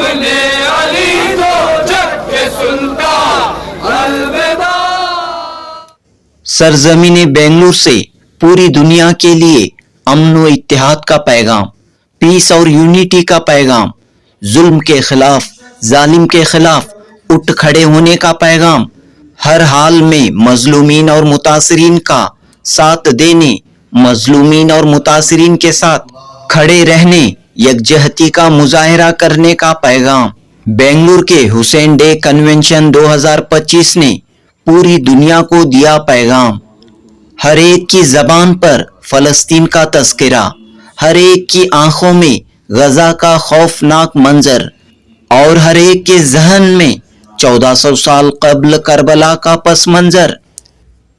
अपने अली को जग के सुनता अलविदा। सरजमीन बेंगलुरु से पूरी दुनिया के लिए अमन व इत्तेहाद का पैगाम, पीस और यूनिटी का पैगाम, जुल्म के खिलाफ, जालिम के खिलाफ उठ खड़े होने का पैगाम, हर हाल में मजलूमीन और मुतासिरीन का साथ देने, मजलूमीन और मुतासिरीन के साथ खड़े रहने, यकजहती का मुजाहरा करने का पैगाम। बेंगलुरु के हुसैन डे कन्वेंशन 2025 ने पूरी दुनिया को दिया पैगाम। हर एक की जबान पर फलस्तीन का तस्करा, हर एक की आंखों में गजा का खौफनाक मंजर और हर एक के जहन में 1400 साल कबल करबला का पस मंजर।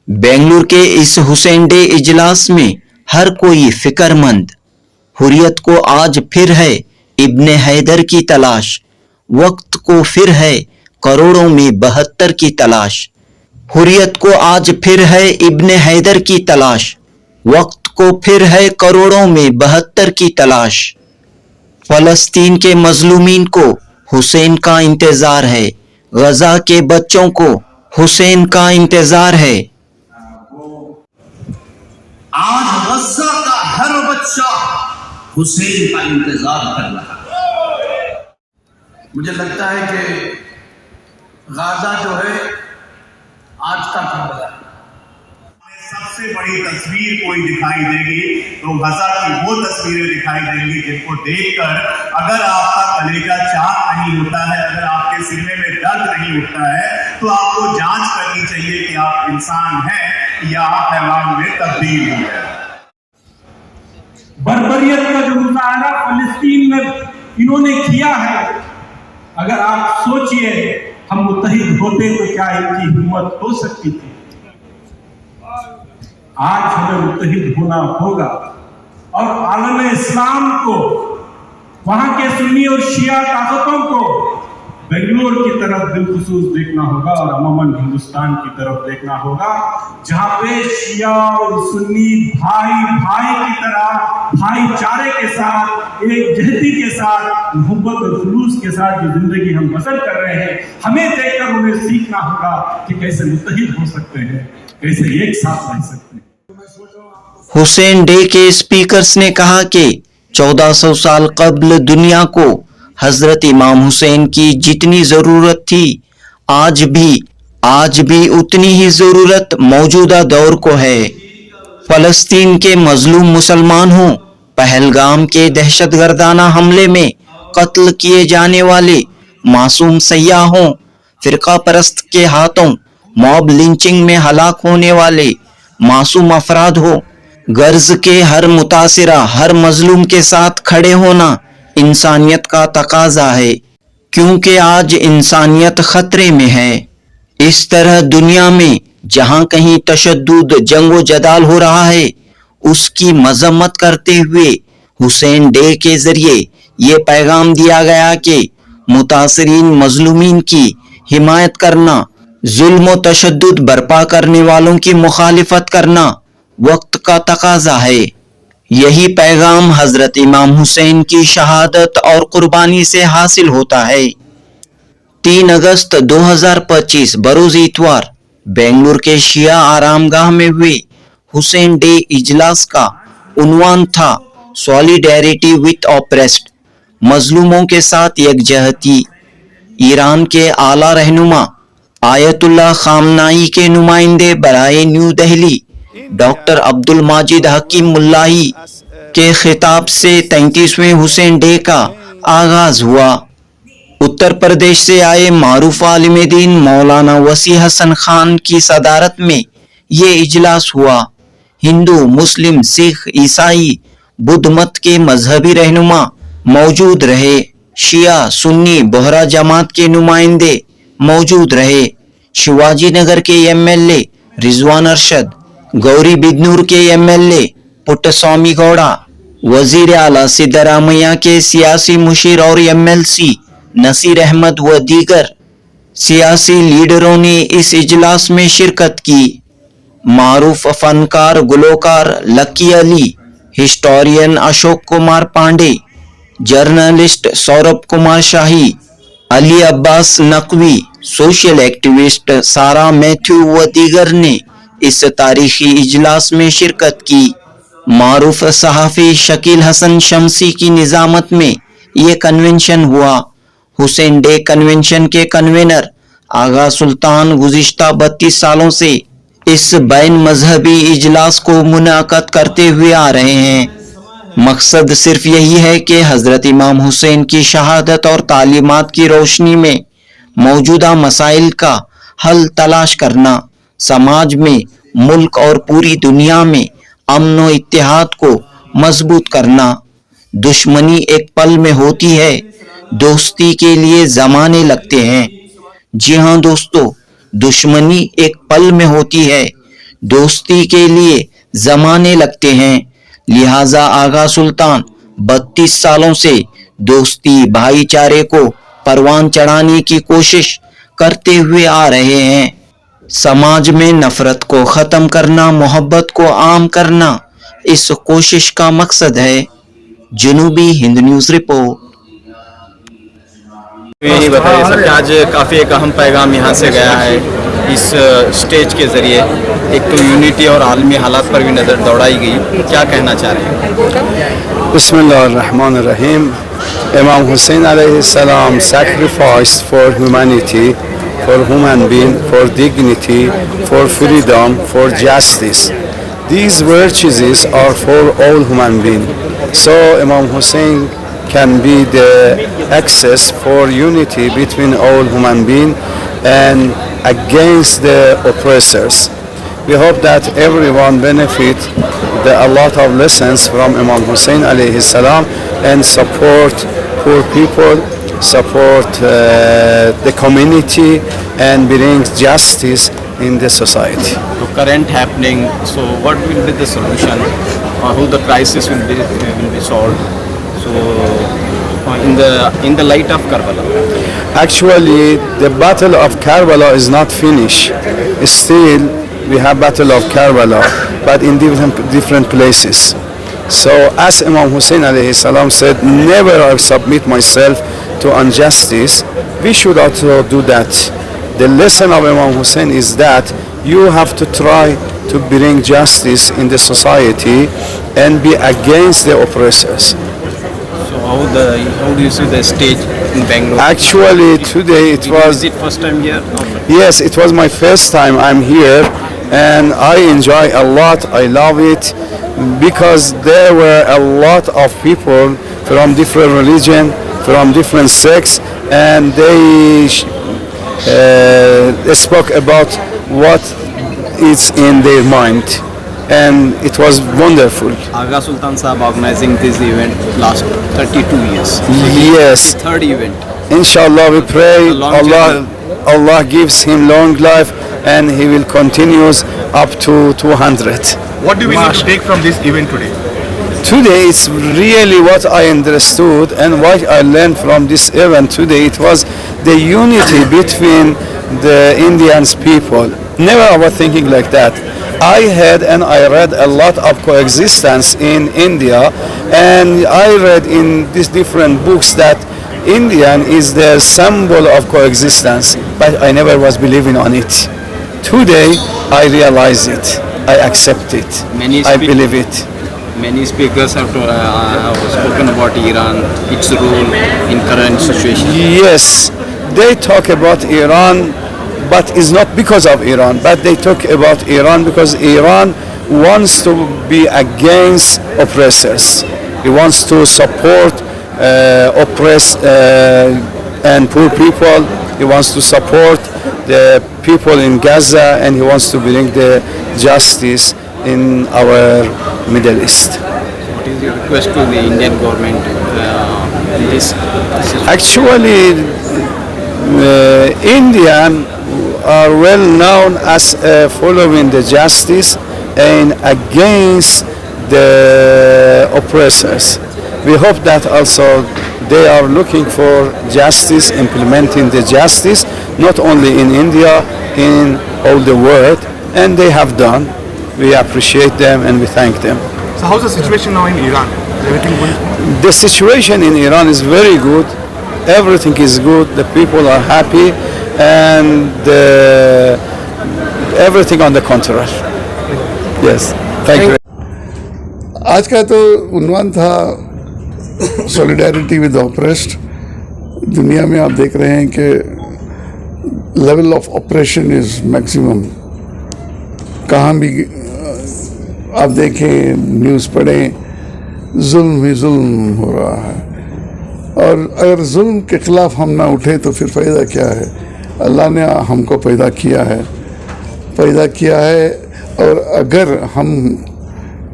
बेंगलुरु के इस हुसैन डे इजलास में हर कोई फिक्रमंद, हुर्रियत को आज फिर है इब्ने हैदर की तलाश, वक्त को फिर है करोड़ों में 72 की तलाश। हुर्रियत को आज फिर है इब्ने हैदर की तलाश, वक्त को फिर है करोड़ों में 72 की तलाश। फलस्तीन के मजलूमीन को हुसैन का इंतजार है, गजा के बच्चों को हुसैन का इंतजार है। आज गजा का हर बच्चा हुसैन का इंतजार कर रहा है। मुझे लगता है कि गाजा जो है आज का करबला है। सबसे बड़ी तस्वीर कोई दिखाई देगी तो गजा की वो तस्वीरें दिखाई देंगी जिनको देखकर अगर आपका कलेजा चाक नहीं होता है, अगर आपके सीने में दर्द नहीं उठता है, तो आपको जांच करनी चाहिए कि आप इंसान हैं या आप हैवान में तब्दील हुए हैं। बर्बरियत का जो मुजाहरा फलस्तीन में इन्होंने किया है, अगर आप सोचिए हम मुत्तहिद होते तो क्या इनकी हिम्मत हो सकती थी। आज हमें मुत्तहिद होना होगा और आलम इस्लाम को, वहां के सुन्नी और शिया ताकतों को बेंगलुरु की तरफ बिलखुसूस देखना होगा और अमूमन हिंदुस्तान की तरफ देखना होगा, जहां पे शिया और सुन्नी भाई भाई की तरह भाईचारे के साथ, एक जहती के साथ, मोहब्बत और खुलूस के साथ जो जिंदगी हम बसर कर रहे हैं, हमें देखकर उन्हें सीखना होगा कि कैसे मुत्तहिद हो सकते हैं, कैसे एक साथ रह सकते हैं। हुसैन डे के स्पीकर्स ने कहा कि 1400 साल कबल दुनिया को हजरत इमाम हुसैन की जितनी जरूरत थी, आज भी उतनी ही जरूरत मौजूदा दौर को है। फलस्तीन के मजलूम मुसलमान हों, पहलगाम के दहशतगर्दाना हमले में कत्ल किए जाने वाले मासूम सयाह हों, फिरका परस्त के हाथों मॉब लिंचिंग में हलाक होने वाले मासूम अफराद हो, गर्ज के हर मुतासिरा, हर मजलूम के साथ खड़े होना इंसानियत का तकाजा है, क्योंकि आज इंसानियत खतरे में है। इस तरह दुनिया में जहां कहीं तशद्दुद, जंगो जदाल हो रहा है, उसकी मजम्मत करते हुए हुसैन डे के जरिए ये पैगाम दिया गया कि मुतासिरीन मजलूमीन की हिमायत करना, जुल्म व तशद्दुद बर्पा करने वालों की मुखालिफत करना वक्त का तकाजा है। यही पैगाम हजरत इमाम हुसैन की शहादत और कुर्बानी से हासिल होता है। 3 अगस्त 2025 बरोज इतवार बेंगलुरु के शिया आरामगाह में हुए हुसैन डे इजलास का उन्वान था सॉलिडेरिटी विथ ऑप्रेस्ड, मजलूमों के साथ यकजहती। ईरान के आला रहनुमा आयतुल्लाह खामनाई के नुमाइंदे बराए न्यू दिल्ली डॉक्टर अब्दुल माजिद हकीम मुल्लाही के खिताब से 33वें हुसैन डे का आगाज हुआ। उत्तर प्रदेश से आए मारूफ आलिम दीन मौलाना वसी हसन खान की सदारत में ये इजलास हुआ। हिंदू, मुस्लिम, सिख, ईसाई, बुद्ध मत के मजहबी रहनुमा मौजूद रहे। शिया, सुन्नी, बोहरा जमात के नुमाइंदे मौजूद रहे। शिवाजी नगर के एमएलए रिजवान अरशद, गौरी बिदनूर के एमएलए पुट्टस्वामी गौड़ा, वजीर आला सिद्धरामैया के सियासी मुशीर और एमएलसी नसीर अहमद व दीगर सियासी लीडरों ने इस इजलास में शिरकत की। मारूफ फनकार गुलकार Lucky Ali, historian Ashok Kumar Pandey, journalist Saurabh Kumar Shahi, Ali Abbas Naqvi, social activist Sara Mathew व दीगर ने इस तारीखी इजलास में शिरकत की। मारूफ सहाफ़ी शकील हसन शमसी की निजामत में ये कन्वेंशन हुआ। हुसैन डे कन्वेंशन के कन्वेनर आगा सुल्तान गुज़िश्ता 32 सालों से इस बैन मजहबी इजलास को मुनाकद करते हुए आ रहे हैं। मकसद सिर्फ यही है कि हजरत इमाम हुसैन की शहादत और तालीमात की रोशनी में मौजूदा मसाइल का हल तलाश करना, समाज में, मुल्क और पूरी दुनिया में अमन व इत्तेहाद को मजबूत करना। दुश्मनी एक पल में होती है, दोस्ती के लिए जमाने लगते हैं। जी हाँ दोस्तों, दुश्मनी एक पल में होती है, दोस्ती के लिए जमाने लगते हैं। लिहाजा आगा सुल्तान 32 सालों से दोस्ती भाईचारे को परवान चढ़ाने की कोशिश करते हुए आ रहे हैं। समाज में नफरत को खत्म करना, मोहब्बत को आम करना इस कोशिश का मकसद है। जनूबी हिंद न्यूज़ रिपोर्ट। ये नहीं बताइए सर कि आज काफ़ी एक अहम पैगाम यहाँ से गया है इस स्टेज के ज़रिए। एक तो यूनिटी और आलमी हालात पर भी नज़र दौड़ाई गई, क्या कहना चाह रहे हैं? Bismillahirrahmanirrahim. Imam Hussein alayhi salam sacrificed for humanity, for human being, for dignity, for freedom, for justice. These virtues are for all human beings. So Imam Hussein can be the access for unity between all human beings and against the oppressors. We hope that everyone benefit a lot of lessons from Imam Hussein alayhi salam and support poor people, support the community and bring justice in the society. तो current happening, so what will be the solution or how the crisis will be solved? So in the light of Karbala. Actually, the battle of Karbala is not finished. Still, we have battle of Karbala, but in different places. So, as Imam Hussein alayhi salam said, never I submit myself to injustice. We should also do that. The lesson of Imam Hussein is that you have to try to bring justice in the society and be against the oppressors. So how do you see the stage in Bangalore? Actually, today it was. Is it first time here? Yes, it was my first time I'm here and I enjoy a lot. I love it because there were a lot of people from different religion, from different sects, and they spoke about what is in their mind, and it was wonderful. Aga Sultan Sahab organizing this event last 32 years. Yes, Third event. inshallah we pray A long Allah gives him long life and he will continue up to 200. What do we need to take from this event today? Today it's really what I understood and what I learned from this event today. It was the unity between the Indians people. Never I was thinking like that. I had and I read a lot of coexistence in India, and I read in these different books that Indian is the symbol of coexistence, but I never was believing on it. Today I realize it, I accept it, I believe it. Many speakers have spoken about Iran, its role in current situation. Yes, they talk about Iran, but it's not because of Iran, but they talk about Iran because Iran wants to be against oppressors. He wants to support oppressed and poor people. He wants to support the people in Gaza, and he wants to bring the justice in our Middle East. What is your request to the Indian government in this? Actually, Indian are well known as following the justice and against the oppressors. We hope that also they are looking for justice, implementing the justice, not only in India, in all the world, and they have done. We appreciate them and we thank them. So how's the situation now in Iran? Is everything going? The situation in Iran is very good. Everything is good. The people are happy, and everything on the contrary. Yes. Thank you. आज का तो उन्वान था solidarity with oppressed. दुनिया में आप देख रहे हैं कि level of operation is maximum. कहाँ भी आप देखें, न्यूज़ पढ़ें, जुल्म ही जुल्म हो रहा है. और अगर जुल्म के ख़िलाफ़ हम ना उठे तो फिर फ़ायदा क्या है. अल्लाह ने हमको पैदा किया है और अगर हम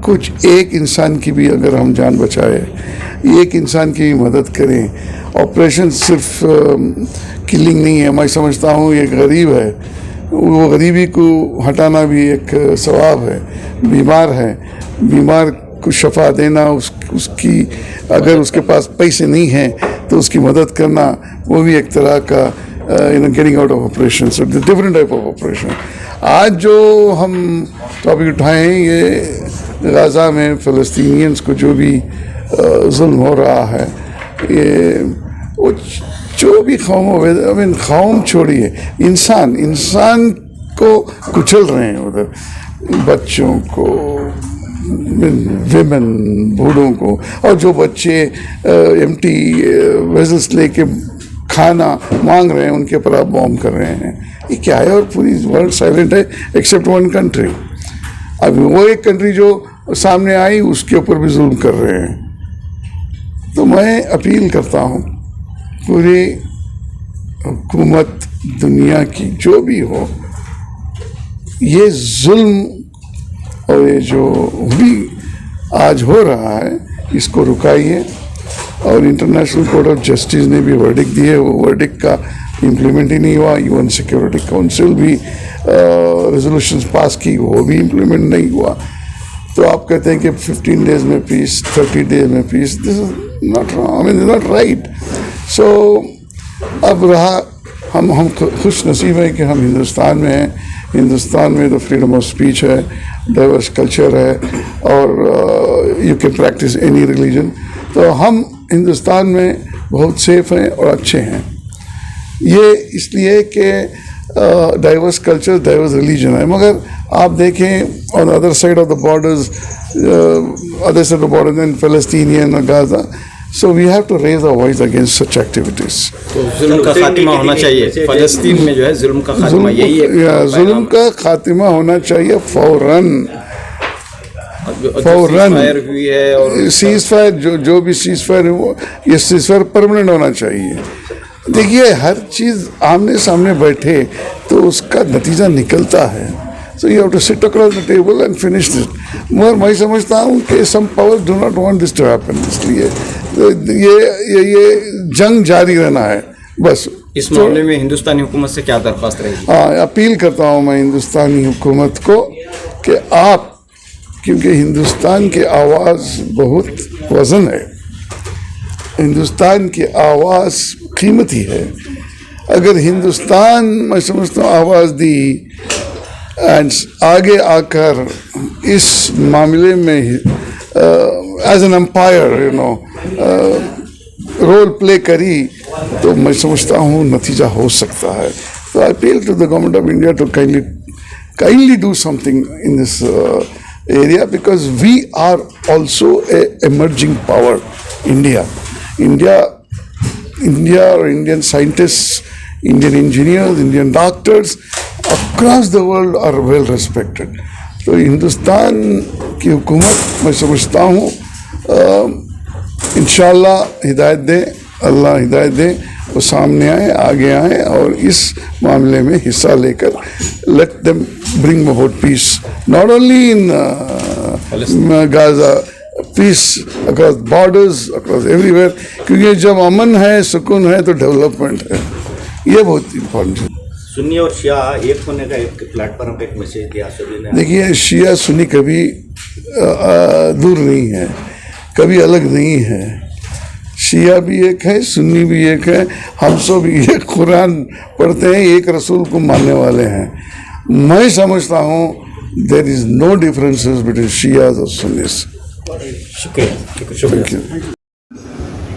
कुछ एक इंसान की भी अगर हम जान बचाए, एक इंसान की भी मदद करें. ऑपरेशन सिर्फ किलिंग नहीं है. मैं समझता हूँ ये गरीब है, वो गरीबी को हटाना भी एक सवाब है. बीमार को शफा देना, उसकी अगर उसके पास पैसे नहीं हैं तो उसकी मदद करना, वो भी एक तरह का getting out of operation. So different type of operation. आज जो हम टॉपिक उठाए हैं, ये गाज़ा में फ़लस्तीनियंस को जो भी जुल्म हो रहा है, ये वो जो भी कौम छोड़िए, इंसान को कुचल रहे हैं उधर. बच्चों को, विमेन, बूढ़ों को, और जो बच्चे एम्प्टी वेजल्स लेके खाना मांग रहे हैं, उनके ऊपर आप बॉम्ब कर रहे हैं. ये क्या है. और पूरी वर्ल्ड साइलेंट है एक्सेप्ट वन कंट्री. अब वो एक कंट्री जो सामने आई, उसके ऊपर भी जुल्म कर रहे हैं. तो मैं अपील करता हूँ पूरी हुकूमत दुनिया की जो भी हो, ये जुल्म और ये जो भी आज हो रहा है, इसको रुकाइए. और इंटरनेशनल कोर्ट ऑफ जस्टिस ने भी वर्डिक्ट दिए, वो वर्डिक्ट का इम्प्लीमेंट ही नहीं हुआ. यूएन सिक्योरिटी काउंसिल भी रेजोल्यूशंस पास की, वो भी इम्प्लीमेंट नहीं हुआ. तो आप कहते हैं कि 15 डेज में पीस, 30 डेज में peace. This is not not right. So अब रहा, हम खुश नसीब हैं कि हम हिंदुस्तान में हैं. हिंदुस्तान में तो फ्रीडम ऑफ स्पीच है, डाइवर्स कल्चर है, और you can practice any religion. तो हम हिंदुस्तान में बहुत सेफ हैं और अच्छे हैं. ये इसलिए कि डाइवर्स कल्चर, डाइवर्स रिलीजन है. मगर आप देखें on other side of the borders, other side of the border than Palestinian और Gaza. So we have to raise our voice against such activities. तो जुल्म का खात्मा होना चाहिए. फ़लस्तीन में जो है जुल्म का खात्मा, यही है. जुल्म का खात्मा होना चाहिए फौरन. हुई है और सीज फायर, जो भी सीज फायर है, वो ये सीज फायर परमानेंट होना चाहिए. देखिए, हर चीज़ आमने सामने बैठे तो उसका नतीजा निकलता है. So you have to sit across the table and finish it. मगर मैं समझता हूँ कि some powers do not want this to happen. इसलिए ये जंग जारी रहना है बस. इस मामले में हिंदुस्तानी हुकूमत से क्या दरख्वास्त रहेगी? अपील करता हूँ मैं हिंदुस्तानी हुकूमत को कि आप, क्योंकि हिंदुस्तान की आवाज़ बहुत वज़न है, हिंदुस्तान की आवाज़ कीमती है. अगर हिंदुस्तान, मैं समझता हूँ, आवाज़ दी एंड आगे आकर इस मामले में as an umpire role play करी, तो मैं समझता हूँ नतीजा हो सकता है. तो I appeal to the government of India to kindly do something in this area, because we are also a emerging power. India, or Indian scientists, Indian engineers, Indian doctors across the world are well respected. तो हिंदुस्तान की हुकूमत मैं समझता हूँ इंशाअल्लाह हिदायत दे, अल्लाह हिदायत दे, वो सामने आए, आगे आए और इस मामले में हिस्सा लेकर let them bring about peace, not only in Gaza, peace across borders, across everywhere. क्योंकि जब अमन है, सुकून है, तो डेवलपमेंट है. ये बहुत इम्पोर्टेंट है. सुन्नी और शिया एक होने का एक प्लेटफॉर्म पे एक मैसेज दिया सभी ने. देखिए, शिया सुन्नी कभी दूर नहीं है, कभी अलग नहीं है. शिया भी एक है, सुन्नी भी एक है. हम सब एक कुरान पढ़ते हैं, एक रसूल को मानने वाले हैं. मैं समझता हूँ there is no differences between Shias और सुन्नीस. शुक्रिया.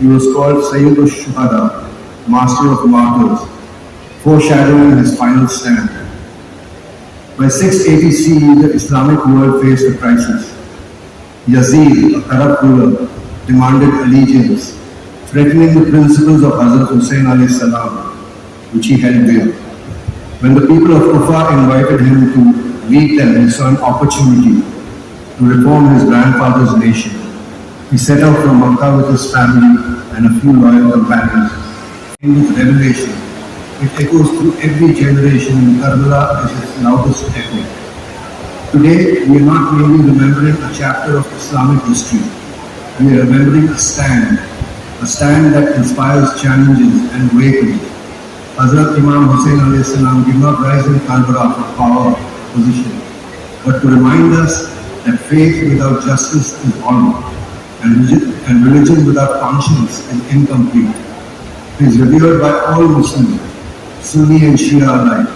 he was called Sayyid al-Shuhada, Master of Martyrs, foreshadowing his final stand. By 680 CE, the Islamic world faced a crisis. Yazid, a corrupt ruler, demanded allegiance, threatening the principles of Hazrat Hussain alayhi salam, which he held dear. When the people of Kufa invited him to meet them, he saw an opportunity to reform his grandfather's nation. He set out from Makkah with his family and a few loyal companions. In this revelation, it echoes through every generation, and Karbala is its loudest echo. Today, we are not merely remembering a chapter of Islamic history. We are remembering a stand that inspires challenges and awakens. Hazrat Imam Hussain alayhi salam did not rise in Karbala for power or position, but to remind us that faith without justice is hollow, and religion without conscience is incomplete. He is revered by all Muslims, Sunni and Shia alike,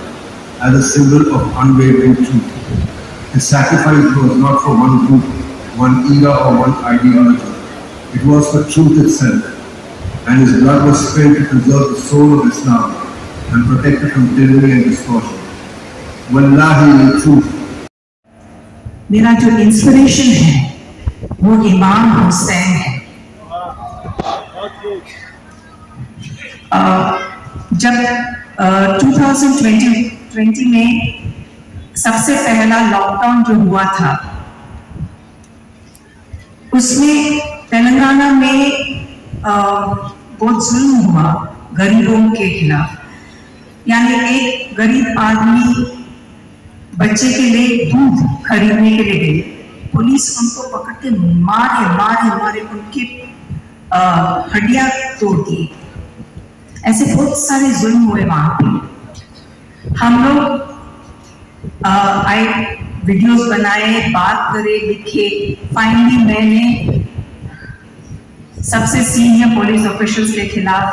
as a symbol of unwavering truth. His sacrifice was not for one group, one era or one ideology. It was for truth itself, and his blood was spilled to preserve the soul of Islam and protect it from tyranny and distortion. Wallahi, the truth. मेरा जो inspiration है वो इमाम हुसैन है। जब 2020 में सबसे पहला लॉकडाउन जो हुआ था, उसमें तेलंगाना में बहुत जुल्म हुआ गरीबों के खिलाफ। यानी एक गरीब आदमी बच्चे के लिए दूध खरीदने के लिए गए, पुलिस उनको पकड़ के मारे उनकी हड्डियां तोड़ दी। ऐसे बहुत सारे जुल्म हुए वहां पे। हम लोग आए, वीडियोस बनाए, बात करे, लिखे। फाइनली मैंने सबसे सीनियर पुलिस ऑफिशियल्स के खिलाफ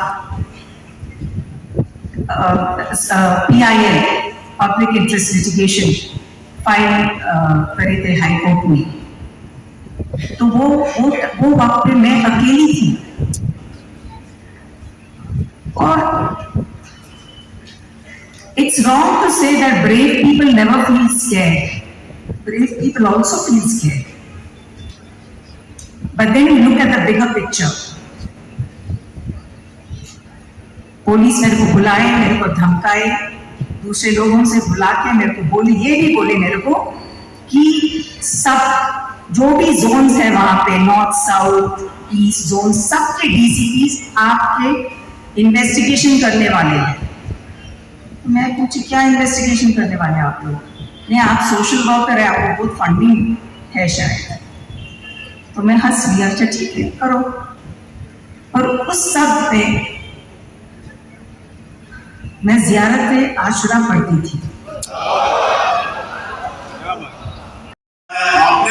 PIL public interest litigation file करे थे हाई कोर्ट में। तो वो वक्त पे मैं अकेली थी, और it's wrong to say that brave people never feel scared. Brave people also feel scared. But then you look at the bigger picture. Police मेरे को बुलाए, मेरे को धमकाए, दूसरे लोगों से बुला के मेरे को बोली, ये भी बोले मेरे को कि सब जो भी जोन्स है वहां पे, नॉर्थ साउथ ईस्ट जोन, सबके DCPs आपके इन्वेस्टिगेशन करने वाले हैं। तो मैं पूछी क्या इन्वेस्टिगेशन करने वाले हैं आप लोग? नहीं, आप सोशल वर्कर है, आपको बहुत फंडिंग है शायद। तो मैं हंस लिया, अच्छा ठीक है करो। और उस सब पे मैं ज़ियारत आशुरा पढ़ती थी।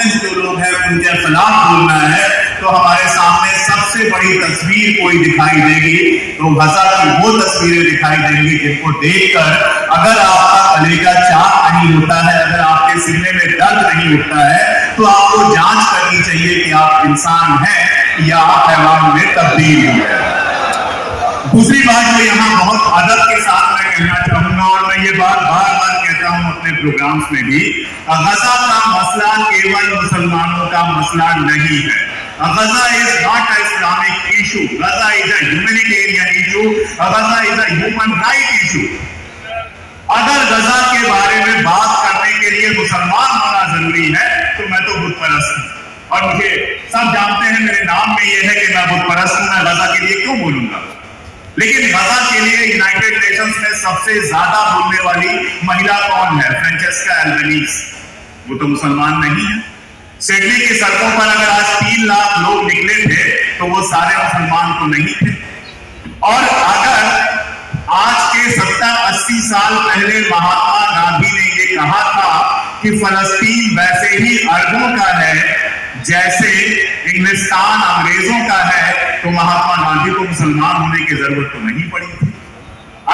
जो लोग हैं उनके खिलाफ बोलना है तो हमारे सामने सबसे बड़ी तस्वीर कोई दिखाई देगी तो गजा की वो तस्वीरें दिखाई देंगी जिनको देखकर अगर आपका कलेजा चाक नहीं होता है, अगर आपके सीने में दर्द नहीं उठता है, तो आपको जांच करनी चाहिए कि आप इंसान हैं या आप हैवान में तब्दील हुए हैं। दूसरी बात जो यहाँ बहुत अदब के साथ मैं कहना चाहूंगा, और मैं ये बात बार बार कहता हूँ अपने प्रोग्राम्स में भी, गजा का मसला केवल मुसलमानों का मसला नहीं है। Gaza is not a Islamic issue, Gaza is a humanitarian issue, Gaza is a human right issue. अगर गजा के बारे में बात करने के लिए मुसलमान होना जरूरी है तो मैं तो बुत परस्त हूँ, और मुझे सब जानते हैं मेरे नाम में ये है कि मैं बुत परस्त हूँ, मैं गजा के लिए क्यों बोलूंगा। लेकिन गजा के लिए यूनाइटेड नेशंस में सबसे ज्यादा बोलने वाली महिला कौन है? फ्रांचेस्का एल्बनीज़। वो तो मुसलमान नहीं है। सिडनी की सड़कों पर अगर आज 3 लाख लोग निकले थे तो वो सारे मुसलमान तो नहीं थे। और अगर आज के 70-80 साल पहले महात्मा गांधी ने ये कहा था कि फलस्तीन वैसे ही अरबों का है जैसे इंग्लिस्तान अंग्रेजों का है, तो महात्मा गांधी को मुसलमान होने की जरूरत तो नहीं पड़ी थी।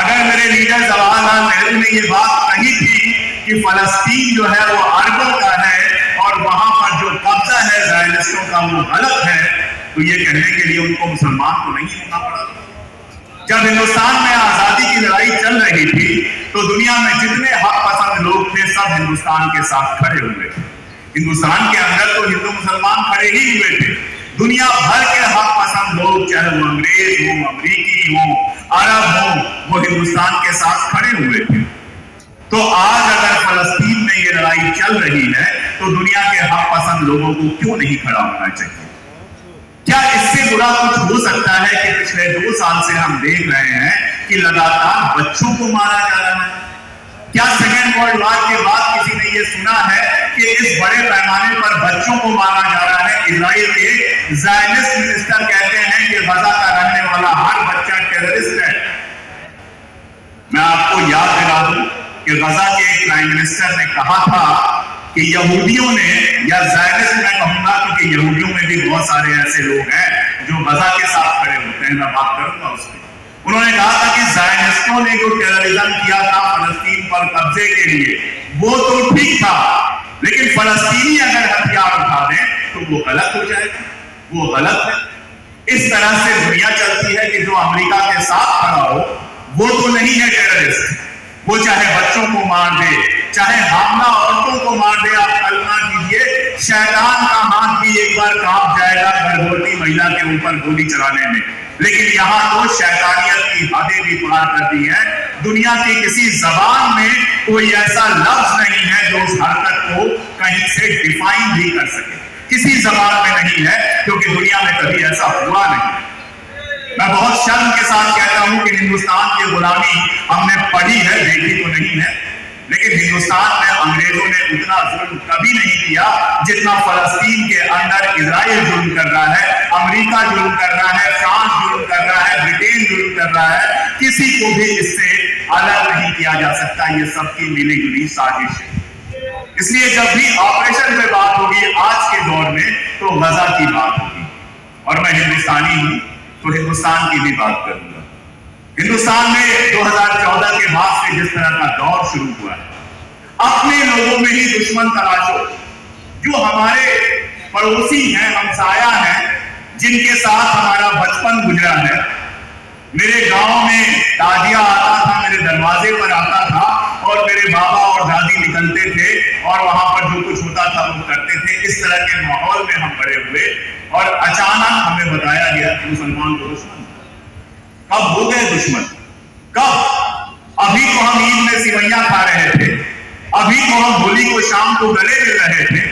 अगर मेरे लीडर जवाहरलाल नेहरू ने ये बात कही थी कि फलस्तीन जो है वो अरबों का है और वहां पर जो कब्जा है ज़ायनिस्टों का वो गलत है, तो ये कहने के लिए उनको मुसलमान को नहीं होना पड़ा। जब हिंदुस्तान में आजादी की लड़ाई चल रही थी तो दुनिया में जितने हक पसंद लोग थे सब हिंदुस्तान के साथ खड़े हुए थे। हिंदुस्तान के अंदर तो हिंदू मुसलमान खड़े ही हुए थे, दुनिया भर के हक पसंद लोग, चाहे वो अंग्रेज हो, अमरीकी हो, अरब हो, वो हिंदुस्तान के साथ खड़े हुए थे। तो आज अगर फलस्तीन में ये लड़ाई चल रही है तो दुनिया के हक पसंद लोगों को क्यों नहीं खड़ा होना चाहिए? क्या इससे बुरा कुछ हो सकता है कि पिछले 2 साल से हम देख रहे हैं कि लगातार बच्चों को मारा जा रहा है? क्या सेकेंड वर्ल्ड वॉर के बाद किसी ने ये सुना है कि इस बड़े पैमाने पर बच्चों को मारा जा रहा है? इजराइल के ज़ायनिस्ट मिनिस्टर कहते हैं कि गजा का रहने वाला हर बच्चा टेररिस्ट है। मैं आपको याद दिला दूं कि गजा के एक प्राइम मिनिस्टर ने कहा था कि यहूदियों ने, या ज़ायनिस्ट मैं कहूंगा क्योंकि यहूदियों में भी बहुत सारे ऐसे लोग हैं जो गजा के साथ खड़े होते हैं, मैं बात करूंगा उसकी। उन्होंने कहा था कि ज़ायनिस्टों ने जो टेररिज्म किया था फलस्तीन पर कब्जे के लिए वो तो ठीक था, लेकिन फलस्तीनी अगर हथियार उठा दें तो वो गलत हो जाएगा, वो गलत है। इस तरह से दुनिया चलती है कि जो अमेरिका के साथ खड़ा हो वो तो नहीं है टेररिस्ट, वो चाहे बच्चों को मार दे, चाहे हामला औरतों को मार दे। आप कल्पना कीजिए, शैतान का हाथ भी एक बार कांप जाएगा गर्भवती महिला के ऊपर गोली चलाने में, लेकिन यहाँ तो शैतानियत की हदें भी पार कर दी है। दुनिया की किसी जबान में कोई ऐसा लफ्ज नहीं है जो उस हरकत को कहीं से डिफाइन भी कर सके, किसी जबान में नहीं है, क्योंकि दुनिया में कभी ऐसा हुआ नहीं। मैं बहुत शर्म के साथ कहता हूं कि हिंदुस्तान की गुलामी हमने पढ़ी है, देखी तो नहीं है, लेकिन हिंदुस्तान में अंग्रेजों ने उतना जुल्म कभी नहीं किया जितना फलस्तीन के अंदर इजराइल जुल्म कर रहा है, अमेरिका जुल्म कर रहा है, फ्रांस जुल्म कर रहा है, ब्रिटेन जुल्म कर रहा है। किसी को भी इससे अलग नहीं किया जा सकता, ये सबकी मिली जुली साजिश है। इसलिए जब भी ऑपरेशन पे बात होगी आज के दौर में तो गजा की बात होगी, और मैं हिंदुस्तानी हूं तो हिंदुस्तान की भी बात करूंगा। हिंदुस्तान में 2014 के बाद से जिस तरह का दौर शुरू हुआ है, अपने लोगों में ही दुश्मन तलाशो, जो हमारे पड़ोसी हैं, हमसाया हैं, जिनके साथ हमारा बचपन गुजरा है। मेरे गांव में दादिया आता था, मेरे दरवाजे पर आता था और मेरे बाबा और दादी निकलते थे और वहां पर जो कुछ होता था वो करते थे। इस तरह के माहौल में हम बड़े हुए और अचानक हमें बताया गया कि मुसलमान को दुश्मन। कब हो गए दुश्मन? कब? अभी तो हम ईद में सिवैयां खा रहे थे, अभी तो हम होली को शाम को गले मिल रहे थे,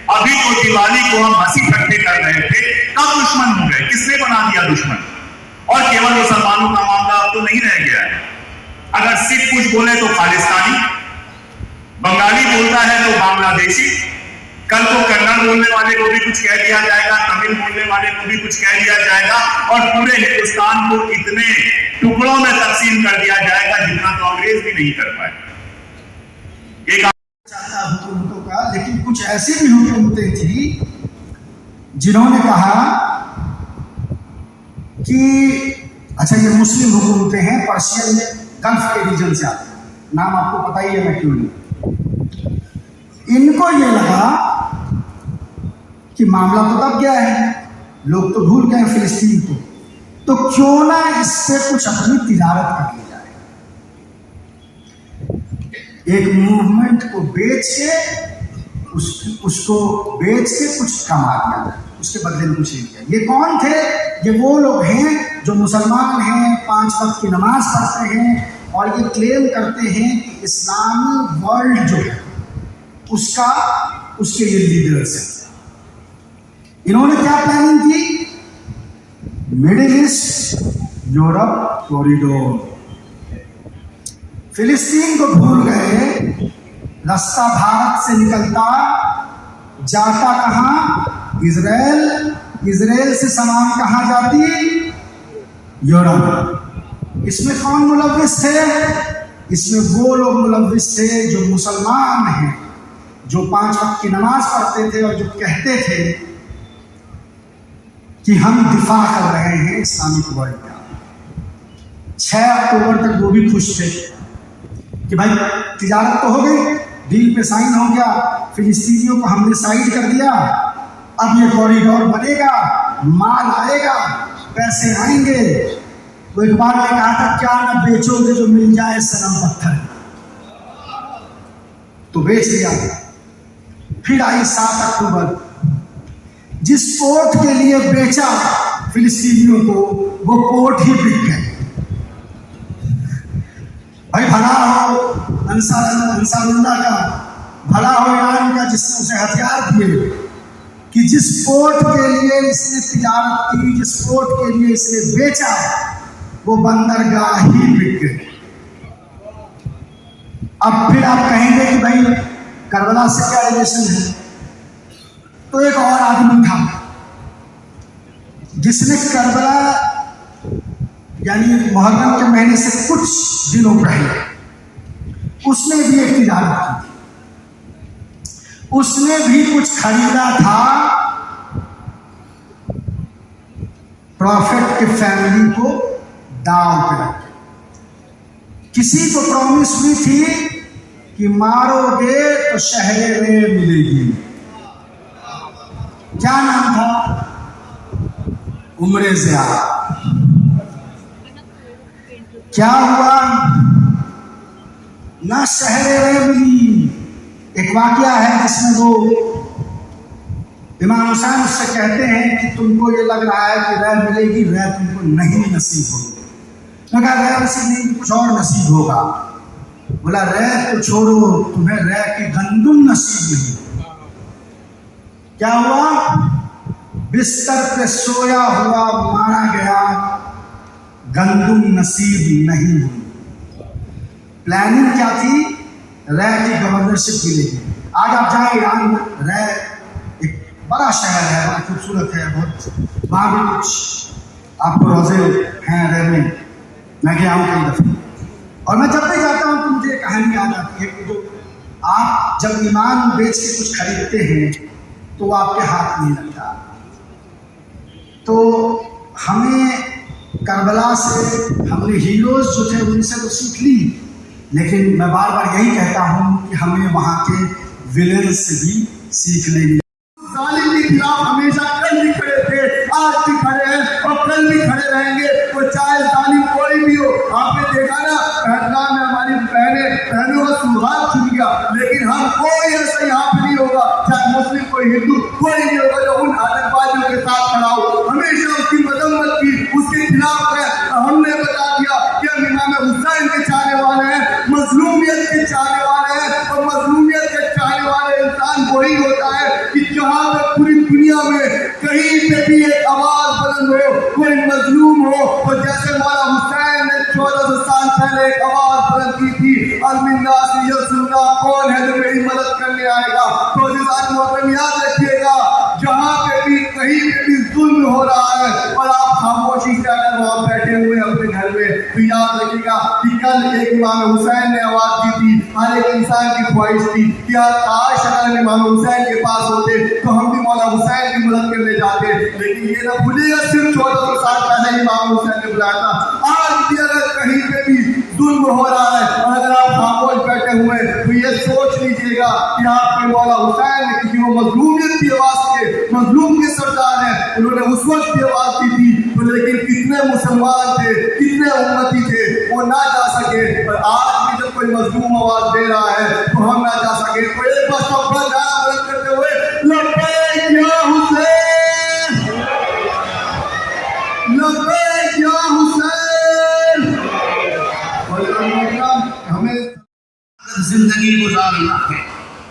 अभी तो दिवाली को हम हंसी ठट्ठे कर रहे थे। कब दुश्मन हो गए? किसने बना दिया दुश्मन? और केवल मुसलमानों का मामला अब तो नहीं रह गया है। अगर सिख कुछ बोले तो खालिस्तानी, बंगाली बोलता है तो बांग्लादेशी, कल को कन्नड़ बोलने वाले को भी कुछ कह दिया जाएगा, तमिल बोलने वाले को भी कुछ कह दिया जाएगा, और पूरे हिंदुस्तान को इतने टुकड़ों में तकसीम कर दिया जाएगा जितना तो अंग्रेज भी नहीं कर पाए। एक हुकूमतों का, लेकिन कुछ ऐसी भी हुकूमतें थी जिन्होंने कहा कि अच्छा ये मुस्लिम हुकूमतें हैं, पर्शियन गल्फ के रीजन से आते हैं, नाम आपको पता ही है मैं क्यों नहीं। इनको ये लगा कि मामला तो दब गया है, लोग तो भूल गए फिलिस्तीन को, तो क्यों ना इससे कुछ अपनी तिजारत कर ली जाए। एक मूवमेंट को बेच के उसको बेच के कुछ कमा दिया जाए, उसके बदले में कुछ नहीं किया। ये कौन थे? ये वो लोग हैं जो मुसलमान हैं, 5 वक्त की नमाज पढ़ते हैं और ये क्लेम करते हैं कि इस्लामी वर्ल्ड जो है उसके ये लीडर्स हैं। इन्होंने क्या प्लानिंग की? Middle east Europe corridor. फिलिस्तीन को भूल गए, रास्ता भारत से निकलता जाता कहां? इजराइल, इजराइल से सामान कहां जाती? यूरोप। इसमें कौन मुलव्विस थे? इसमें वो लोग मुलव्विस थे जो मुसलमान हैं, जो 5 वक्त की नमाज पढ़ते थे और जो कहते थे कि हम दिफा कर रहे हैं इस्लामिक वर्ल्ड का। 6 अक्टूबर तक वो भी खुश थे कि भाई तिजारत तो हो गई, डील पे साइन हो गया, फिलिस्तीनियों को हमने साइड कर दिया, अब ये कॉरिडोर बनेगा, माल आएगा, पैसे आएंगे। वो इकबाल ने कहा था क्या न बेचोगे जो मिल जाए सनम पत्थर, तो बेच दिया। फिर आई 7 अक्टूबर, जिस पोर्ट के लिए बेचा फिलिस्तीनियों को वो पोर्ट ही बिक गए। भाई भला हो अंसारुल्लाह का, भला हो ईरान का जिसने उसे हथियार दिए कि जिस पोर्ट के लिए इसने तिजारत की, जिस पोर्ट के लिए इसने बेचा, वो बंदरगाह ही बिक गए। अब फिर आप कहेंगे कि भाई करबला से क्या रिलेशन है? तो एक और आदमी था जिसने करबला यानी मुहर्रम के महीने से कुछ दिनों पहले उसने भी एक तिजारत की, उसने भी कुछ खरीदा था प्रॉफिट की फैमिली को दाव पे रख। किसी को प्रॉमिस हुई थी कि मारोगे तो शहरे में मिलेगी। क्या नाम था? उम्रे ज़िया। क्या हुआ? ना शहरे में मिली। एक वाकया है जिसमें वो इमाम हुसैन उससे कहते हैं कि तुमको ये लग रहा है कि रह मिलेगी, रह तुमको नहीं नसीब होगी। मैं कहा रह नसीब नहीं, कुछ और नसीब होगा। बोला रह तो छोड़ो, तुम्हें रह की गंदुम नसीब नहीं। क्या हुआ? बिस्तर पे सोया हुआ मारा गया, गंदुम नसीब नहीं हुई। प्लानिंग क्या थी? रह की गवर्नरशिप मिलेगी। आज आप जाए ईरान में, रह एक बड़ा शहर है, बड़ा खूबसूरत है बहुत, वहाँ भी कुछ आपको रोजे हैं रह में। मैं गया हूँ कई दफ़े, और मैं जब भी जाता हूँ तो मुझे कहानी याद आती है कि जो आप जब ईमान बेच के कुछ खरीदते हैं तो वो आपके हाथ नहीं लगता। तो हमें करबला से हमने हीरोज जो थे उनसे तो सीख ली, लेकिन मैं बार बार यही कहता हूँ कि हमें वहाँ के विलेन से भी सीख लेनी। जालिम के खिलाफ हमेशा कल भी खड़े थे, आज भी खड़े हैं और कल भी खड़े रहेंगे। वो चाहे जालिम कोई भी हो। आपने देखा ना पहलगाम में हमारी बहनों का सुहाग छूट गया, लेकिन हम कोई ऐसा यहाँ पे नहीं होगा, चाहे मुस्लिम कोई हिंदू कोई नहीं होगा जो उन आतंकवादियों के साथ खड़ा हो। हमेशा उसकी मजम्मत की, उसके खिलाफ है। हमने बता दिया कि हम इमाम हुसैन के चाहने वाले हैं, मजलूमियत के चाहने वाले हैं, और मजलूमियत के चाहने वाले इंसान वही होता है कि जहाँ पे पूरी दुनिया में कहीं पे भी एक आवाज बुलंद हो, कोई मजलूम हो। और जैसे मौला हुसैन ने 1400 साल पहले एक आवाज बुलंद की थी, अलमिंदा से ये सुनना कौन है जो मेरी मदद करने आएगा। तो याद रखिएगा, जहाँ पे भी कहीं पे भी जुल्म हो रहा है और आप खामोशी से अगर वहाँ बैठे हुए अपने घर में, तो याद रखिएगा कि कल एक इमाम हुसैन ने आवाज दी थी। हर एक इंसान की ख्वाहिश थी कि काश अगर इमाम हुसैन के पास होते तो हम भी मौला हुसैन की मदद करने जाते। लेकिन ये ना भूलिएगा, सिर्फ 1400 साल पहले इमाम हुसैन ने बुलाया था। आज भी अगर कहीं पे भी जुल्म हो रहा है और अगर आप खामोश बैठे हुए, तो ये सोच लीजिएगा कि आपके मौला हुसैन ने किसी को मजलूमियत की आवाज के, मजलूम के सरदार हैं, उन्होंने उस वक्त की आवाज दी थी। तो लेकिन कितने मुसलमान थे, कितने उम्मती थे, वो ना जा सके। और आज भी जब कोई मजलूम आवाज दे रहा है तो हम ना जा सके। तो एक बार सब नारा बुलंद करते हुए लब्बैक या हुसैन, लब्बैक या हुसैन। हमें जिंदगी गुजारना है।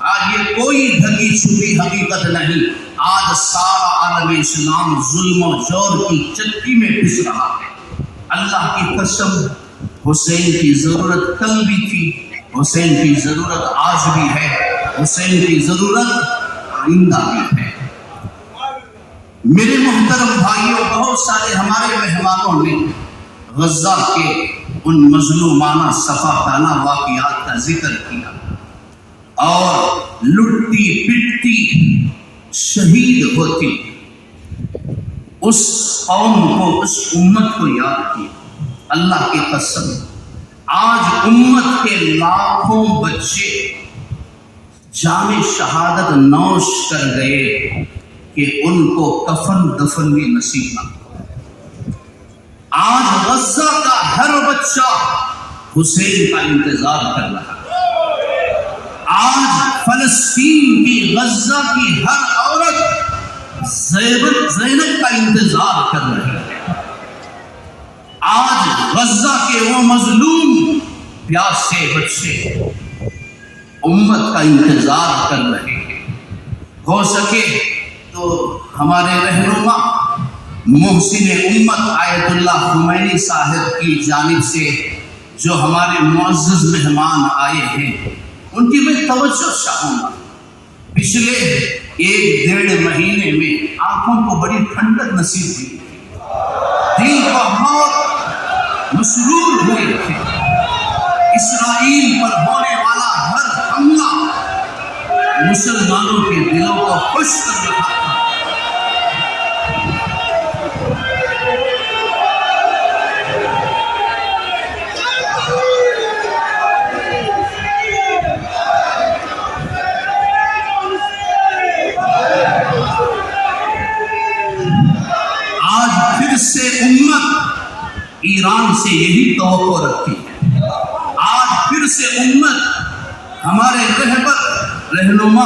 आज ये कोई ढकी छुपी हकीकत नहीं। आज सारा आलम इस्लाम जुल्म और जोर की चक्की में पिस रहा है। अल्लाह की कसम, हुसैन की जरूरत कल भी थी, हुसैन की जरूरत आज भी है, हुसैन की जरूरत आइंदा भी है। मेरे मोहतरम भाइयों, बहुत सारे हमारे मेहमानों ने गज़ा के उन मजलूमाना सफाकाना वाक़ियात का जिक्र किया और लुटती पिटती शहीद होती उस कौम को, उस उम्मत को याद किया। अल्लाह की कसम, आज उम्मत के लाखों बच्चे जामे शहादत नौश कर गए کہ ان کو کفن دفن بھی نصیب نہ ہو۔ آج غزہ کا ہر بچہ حسین کا انتظار کر رہا ہے۔ آج فلسطین کی غزہ کی ہر عورت زینب کا انتظار کر رہی ہے۔ آج غزہ کے وہ مظلوم پیاسے بچے امت کا انتظار کر رہے ہیں۔ ہو سکے تو ہمارے رہنما محسن امت آیت اللہ خمینی صاحب کی جانب سے جو ہمارے معزز مہمان آئے ہیں ان کی میں توجہ چاہوں گا۔ پچھلے 1-1.5 مہینے میں آنکھوں کو بڑی ٹھنڈک نصیب ہوئی، دل بہت مسرور ہوئے تھے۔ اسرائیل پر ہونے والا ہر حملہ مسلمانوں کے دلوں کو خوش کر رہا تھا۔ آج پھر سے امت ایران سے یہی توقع رکھتی ہے۔ آج پھر سے امت ہمارے رہنما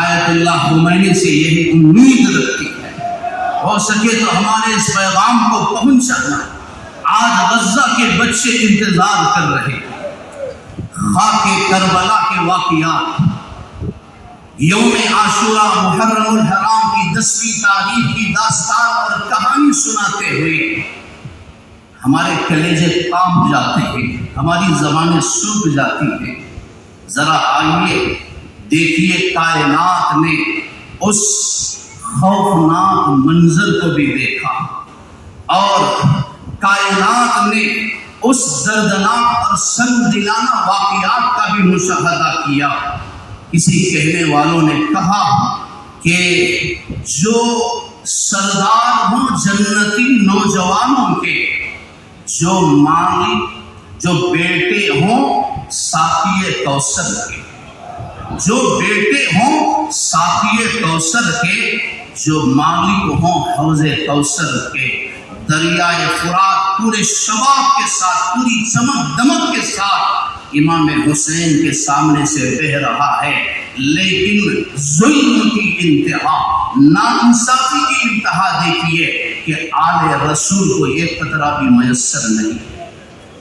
آیت اللہ خمینی سے یہی امید رکھتی ہے۔ ہو سکے تو ہمارے اس پیغام کو پہنچانا۔ آج غزہ کے بچے انتظار کر رہے ہیں۔ خاک کربلا کے واقعات، یوم عاشورہ محرم الحرام کی 10ویں تاریخ کی داستان اور کہانی سناتے ہوئے ہمارے کلیجے کانپ جاتے ہیں، ہماری زبانیں سوکھ جاتی ہیں۔ ذرا آئیے دیکھیے، کائنات نے اس خوفناک منظر کو بھی دیکھا اور کائنات نے اس دردناک اور سنگ دلانہ واقعات کا بھی مشاہدہ کیا۔ کسی کہنے والوں نے کہا کہ جو سردار ہوں جنتی نوجوانوں کے، جو مالک، جو بیٹے ہوں ساقی کوثر کے، جو بیٹے ہوں ساقی کوثر کے، جو مالک ہوں حوض کوثر کے، دریائے فرات پورے شباب کے ساتھ، پوری چمک دمک کے ساتھ امام حسین کے سامنے سے بہہ رہا ہے، لیکن ظلم کی انتہا، ناانصافی کی انتہا دیکھیے کہ آل رسول کو یہ قطرہ بھی میسر نہیں۔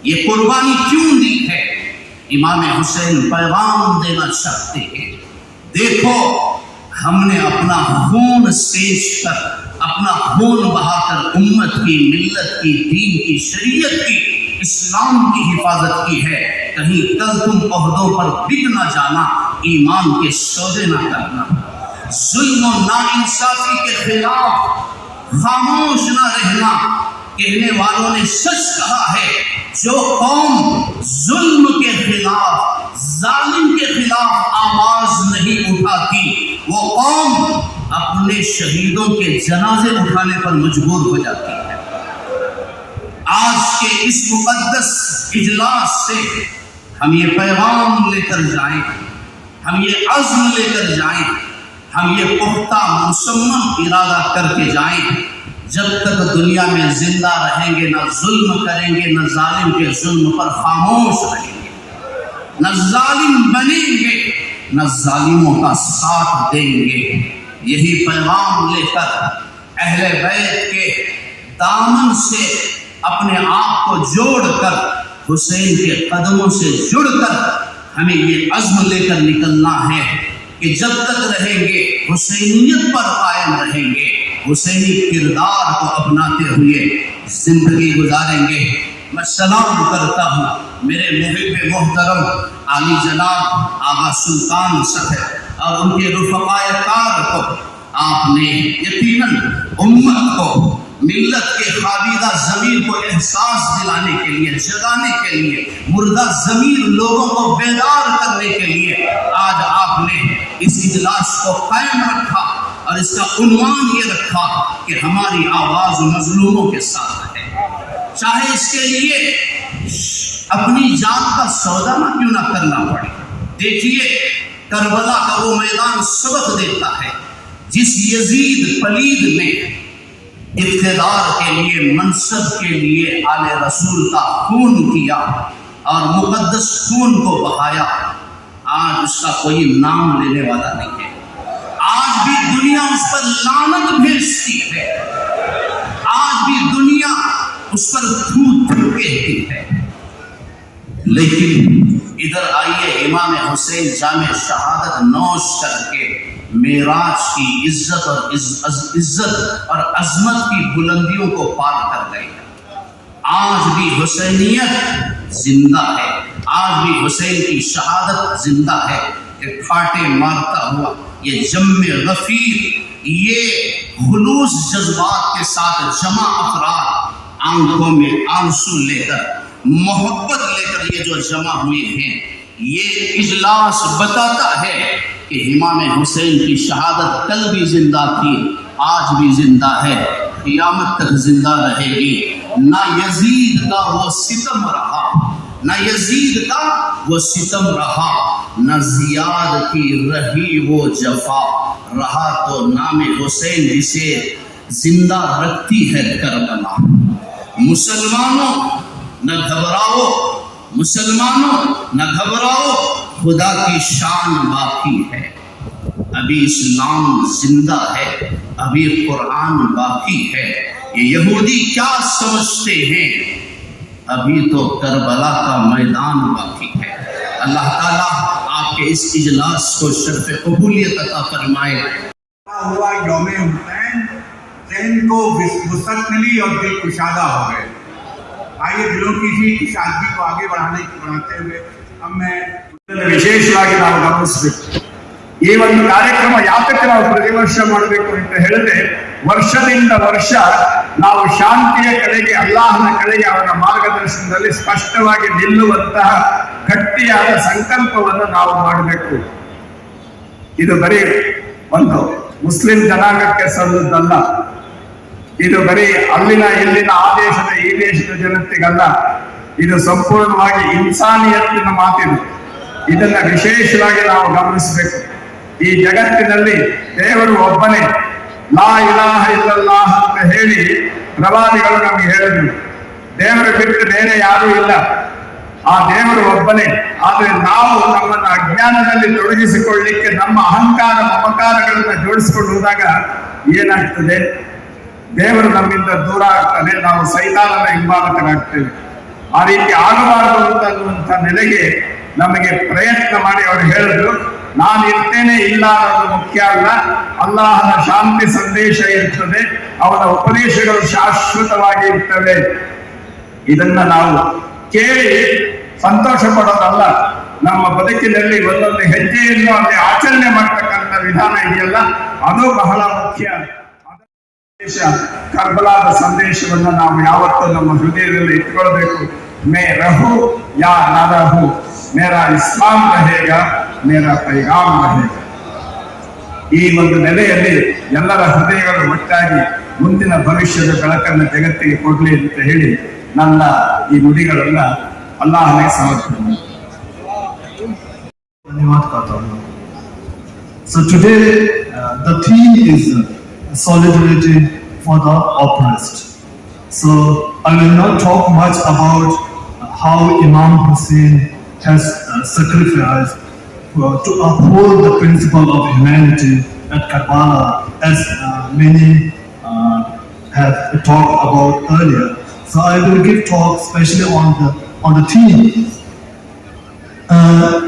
یہ قربانی کیوں دی ہے؟ امام حسین پیغام دینا چاہتے ہیں، دیکھو ہم نے اپنا خون سینچ کر، اپنا خون بہا کر امت کی، ملت کی، دین کی، شریعت کی، اسلام کی حفاظت کی ہے۔ کہیں کل تم عہدوں پر بک نہ جانا، ایمان کے سودے نہ کرنا۔ ظلم و ناانصافی کے خلاف خاموش نہ رہنا۔ کہنے والوں نے سچ کہا ہے، جو قوم ظلم کے خلاف، ظالم کے خلاف آواز نہیں اٹھاتی، وہ قوم اپنے شہیدوں کے جنازے اٹھانے پر مجبور ہو جاتی ہے۔ آج کے اس مقدس اجلاس سے ہم یہ پیغام لے کر جائیں، ہم یہ عزم لے کر جائیں، ہم یہ پختہ مصمم ارادہ کر کے جائیں، جب تک دنیا میں زندہ رہیں گے نہ ظلم کریں گے، نہ ظالم کے ظلم پر خاموش رہیں گے، نہ ظالم بنیں گے، نہ ظالموں کا ساتھ دیں گے۔ یہی پیغام لے کر اہل بیت کے دامن سے اپنے آپ کو جوڑ کر، حسین کے قدموں سے جڑ کر ہمیں یہ عزم لے کر نکلنا ہے کہ جب تک رہیں گے حسینیت پر قائم رہیں گے، حسینی کردار کو اپناتے ہوئے زندگی گزاریں گے۔ میں سلام کرتا ہوں میرے محب محترم عالی جناب آغا سلطان صاحب اور ان کے رفقائے کار کو۔ آپ نے یقیناً امت کو، ملت کے خابیدہ ضمیر کو احساس دلانے کے لیے، جگانے کے لیے، مردہ ضمیر لوگوں کو بیدار کرنے کے لیے آج آپ نے اس اجلاس کو قائم رکھا اور اس کا عنوان یہ رکھا کہ ہماری آواز مظلوموں کے ساتھ ہے، چاہے اس کے لیے اپنی جان کا سودا نہ کیوں نہ کرنا پڑے۔ دیکھیے کربلا کا وہ میدان سبق دیتا ہے जिस यजीद पलीद ने इक़्तिदार के लिए, मनसब के लिए आले रसूल का खून किया और मुकद्दस खून को बहाया, आज उसका कोई नाम लेने वाला नहीं है। आज भी दुनिया उस पर लानत भेजती है, आज भी दुनिया उस पर थू थू कहती है। लेकिन इधर आइए, इमाम हुसैन जामे शहादत नौश करके मेराज की इज्जत और अजमत की बुलंदियों को पार कर गए। आज भी हुसैनियत जिंदा है, आज भी हुसैन की शहादत जिंदा है। ये फाटे मारता हुआ, ये जम्मे गफीर, ये खुलूस जज्बात के साथ जमा अफराद, आंखों में आंसू लेकर, मोहब्बत लेकर ये जो जमा हुए हैं, ये इजलास बताता है कि इमाम हुसैन की शहादत कल भी जिंदा थी, आज भी जिंदा है, क़यामत तक जिंदा रहेगी। ना यजीद का वो सितम रहा, ना यजीद का वो सितम रहा, न जियाद की रही वो जफा, रहा तो नाम हुसैन जिसे जिंदा रखती है करबला। मुसलमानों न घबराओ, मुसलमानों न घबराओ, खुदा की शान बाकी है। अभी इस्लाम जिंदा है, अभी कुरान बाकी है। ये यहूदी क्या समझते हैं, अभी तो करबला का मैदान बाकी है। अल्लाह ताला आपके इस इजलास को शर्फ कबूलियत अता फरमाए। हुआ यौम हुसैन, ज़हन को वुसअत मिली और दिल कुशादा हो गए। आइए दिलों की शादी को आगे बढ़ाते हुए अब मैं ವಿಶೇಷವಾಗಿ ನಾವು ಗಮನಿಸಬೇಕು। ಈ ಒಂದು ಕಾರ್ಯಕ್ರಮ ಯಾತಕ್ಕೆ ನಾವು ಪ್ರತಿ ವರ್ಷ ಮಾಡಬೇಕು ಅಂತ ಹೇಳಿದ್ರೆ, ವರ್ಷದಿಂದ ವರ್ಷ ನಾವು ಶಾಂತಿಯ ಕಡೆಗೆ, ಅಲ್ಲಾಹನ ಕಡೆಗೆ, ಅವರ ಮಾರ್ಗದರ್ಶನದಲ್ಲಿ ಸ್ಪಷ್ಟವಾಗಿ ನಿಲ್ಲುವಂತಹ ಗಟ್ಟಿಯಾದ ಸಂಕಲ್ಪವನ್ನು ನಾವು ಮಾಡಬೇಕು। ಇದು ಬರೀ ಒಂದು ಮುಸ್ಲಿಂ ಜನಾಂಗಕ್ಕೆ ಸಲ್ಲುವುದಲ್ಲ, ಇದು ಬರೀ ಅಲ್ಲಿನ ಇಲ್ಲಿನ ಆ ದೇಶದ ಈ ದೇಶದ ಜನತೆಗಲ್ಲ, ಇದು ಸಂಪೂರ್ಣವಾಗಿ ಇನ್ಸಾನಿಯತ್ತಿನ ಮಾತಿದು। ಇದನ್ನ ವಿಶೇಷವಾಗಿ ನಾವು ಗಮನಿಸಬೇಕು। ಈ ಜಗತ್ತಿನಲ್ಲಿ ದೇವರು ಒಬ್ಬನೇ, ಲಾ ಇಲಾಹ ಇಲ್ಲಲ್ಲಾಹ್ ಅಂತ ಹೇಳಿ ಪ್ರವಾದಿಗಳು ನಮಗೆ ಹೇಳಿದ್ರು। ದೇವರು ಬಿಟ್ಟು ಬೇರೆ ಯಾರೂ ಇಲ್ಲ, ಆ ದೇವರು ಒಬ್ಬನೇ। ಆದ್ರೆ ನಾವು ನಮ್ಮನ್ನ ಅಜ್ಞಾನದಲ್ಲಿ ತೊಡಗಿಸಿಕೊಳ್ಳಿಕ್ಕೆ ನಮ್ಮ ಅಹಂಕಾರ ಮಮಕಾರಗಳನ್ನ ಜೋಡಿಸಿಕೊಂಡು ಹೋದಾಗ ಏನಾಗ್ತದೆ? ದೇವರು ನಮ್ಮಿಂದ ದೂರ ಆಗ್ತಾನೆ, ನಾವು ಸೈತಾನನ ಹಿಂಬಾಲಕರಾಗ್ತೇವೆ। ಆ ರೀತಿ ಆಗಬಾರದು ಅಂತನ್ನುವಂಥ ನೆಲೆಗೆ ನಮಗೆ ಪ್ರಯತ್ನ ಮಾಡಿ ಅವರು ಹೇಳಿದ್ರು, ನಾನು ಇರ್ತೇನೆ ಇಲ್ಲ ಅನ್ನೋದು ಮುಖ್ಯ ಅಲ್ಲ, ಅಲ್ಲಾಹನ ಶಾಂತಿ ಸಂದೇಶ ಇರ್ತದೆ, ಅವನ ಉಪದೇಶಗಳು ಶಾಶ್ವತವಾಗಿ ಇರ್ತವೆ। ಇದನ್ನ ನಾವು ಕೇಳಿ ಸಂತೋಷ ಪಡೋದಲ್ಲ, ನಮ್ಮ ಬದುಕಿನಲ್ಲಿ ಒಂದೊಂದು ಹೆಜ್ಜೆಯನ್ನು ಅಲ್ಲಿ ಆಚರಣೆ ಮಾಡ್ತಕ್ಕಂಥ ವಿಧಾನ ಇದೆಯಲ್ಲ, ಅದು ಬಹಳ ಮುಖ್ಯ। ಕರ್ಬಲಾದ ಸಂದೇಶವನ್ನು ನಾವು ಯಾವತ್ತೂ ನಮ್ಮ ಹೃದಯದಲ್ಲಿ ಇಟ್ಕೊಳ್ಬೇಕು। ಮೇ ರಹು ಯಾ ನ ರಹು, ಮೇರಾ ಇಸ್ಲಾಂ ರಹೇಗ, ಮೇರಾ ಪೈಗಾಮ್ ರಹೇಗ। ಈ ಒಂದು ನೆಲೆಯಲ್ಲಿ ಎಲ್ಲರ ಹೃದಯಗಳು ಒಟ್ಟಾಗಿ ಮುಂದಿನ ಭವಿಷ್ಯದ ಬೆಳಕನ್ನು ಜಗತ್ತಿಗೆ ಕೊಡ್ಲಿ ಅಂತ ಹೇಳಿ ನನ್ನ ಈ ನುಡಿಗಳನ್ನ ಅಲ್ಲಾಹನಿಗೆ ಸಮರ್ಪಣೆ। धन्यवाद करता हूँ। So today the theme is solidarity for the oppressed. So I will not talk much about how Imam Hussein has sacrificed to uphold the principle of humanity at Karbala, as many have talked about earlier. So I will give talk especially on the theme.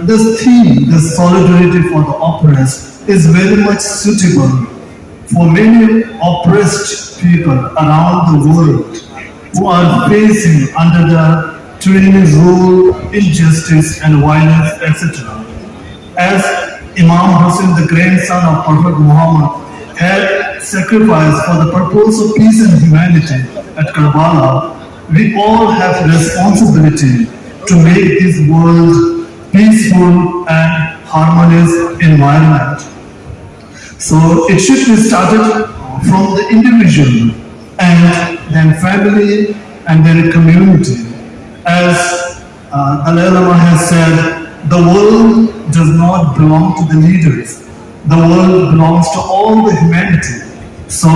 This theme, the solidarity for the oppressed, is very much suitable for many oppressed people around the world who are facing under the tyranny, rule, injustice and violence, etc. As Imam Hussein, the grandson of Prophet Muhammad, had sacrificed for the purpose of peace and humanity at Karbala, we all have responsibility to make this world peaceful and harmonious environment. So it should be started from the individual and then family and then community. As Dalai Lama has said, the world does not belong to the leaders, the world belongs to all the humanity. So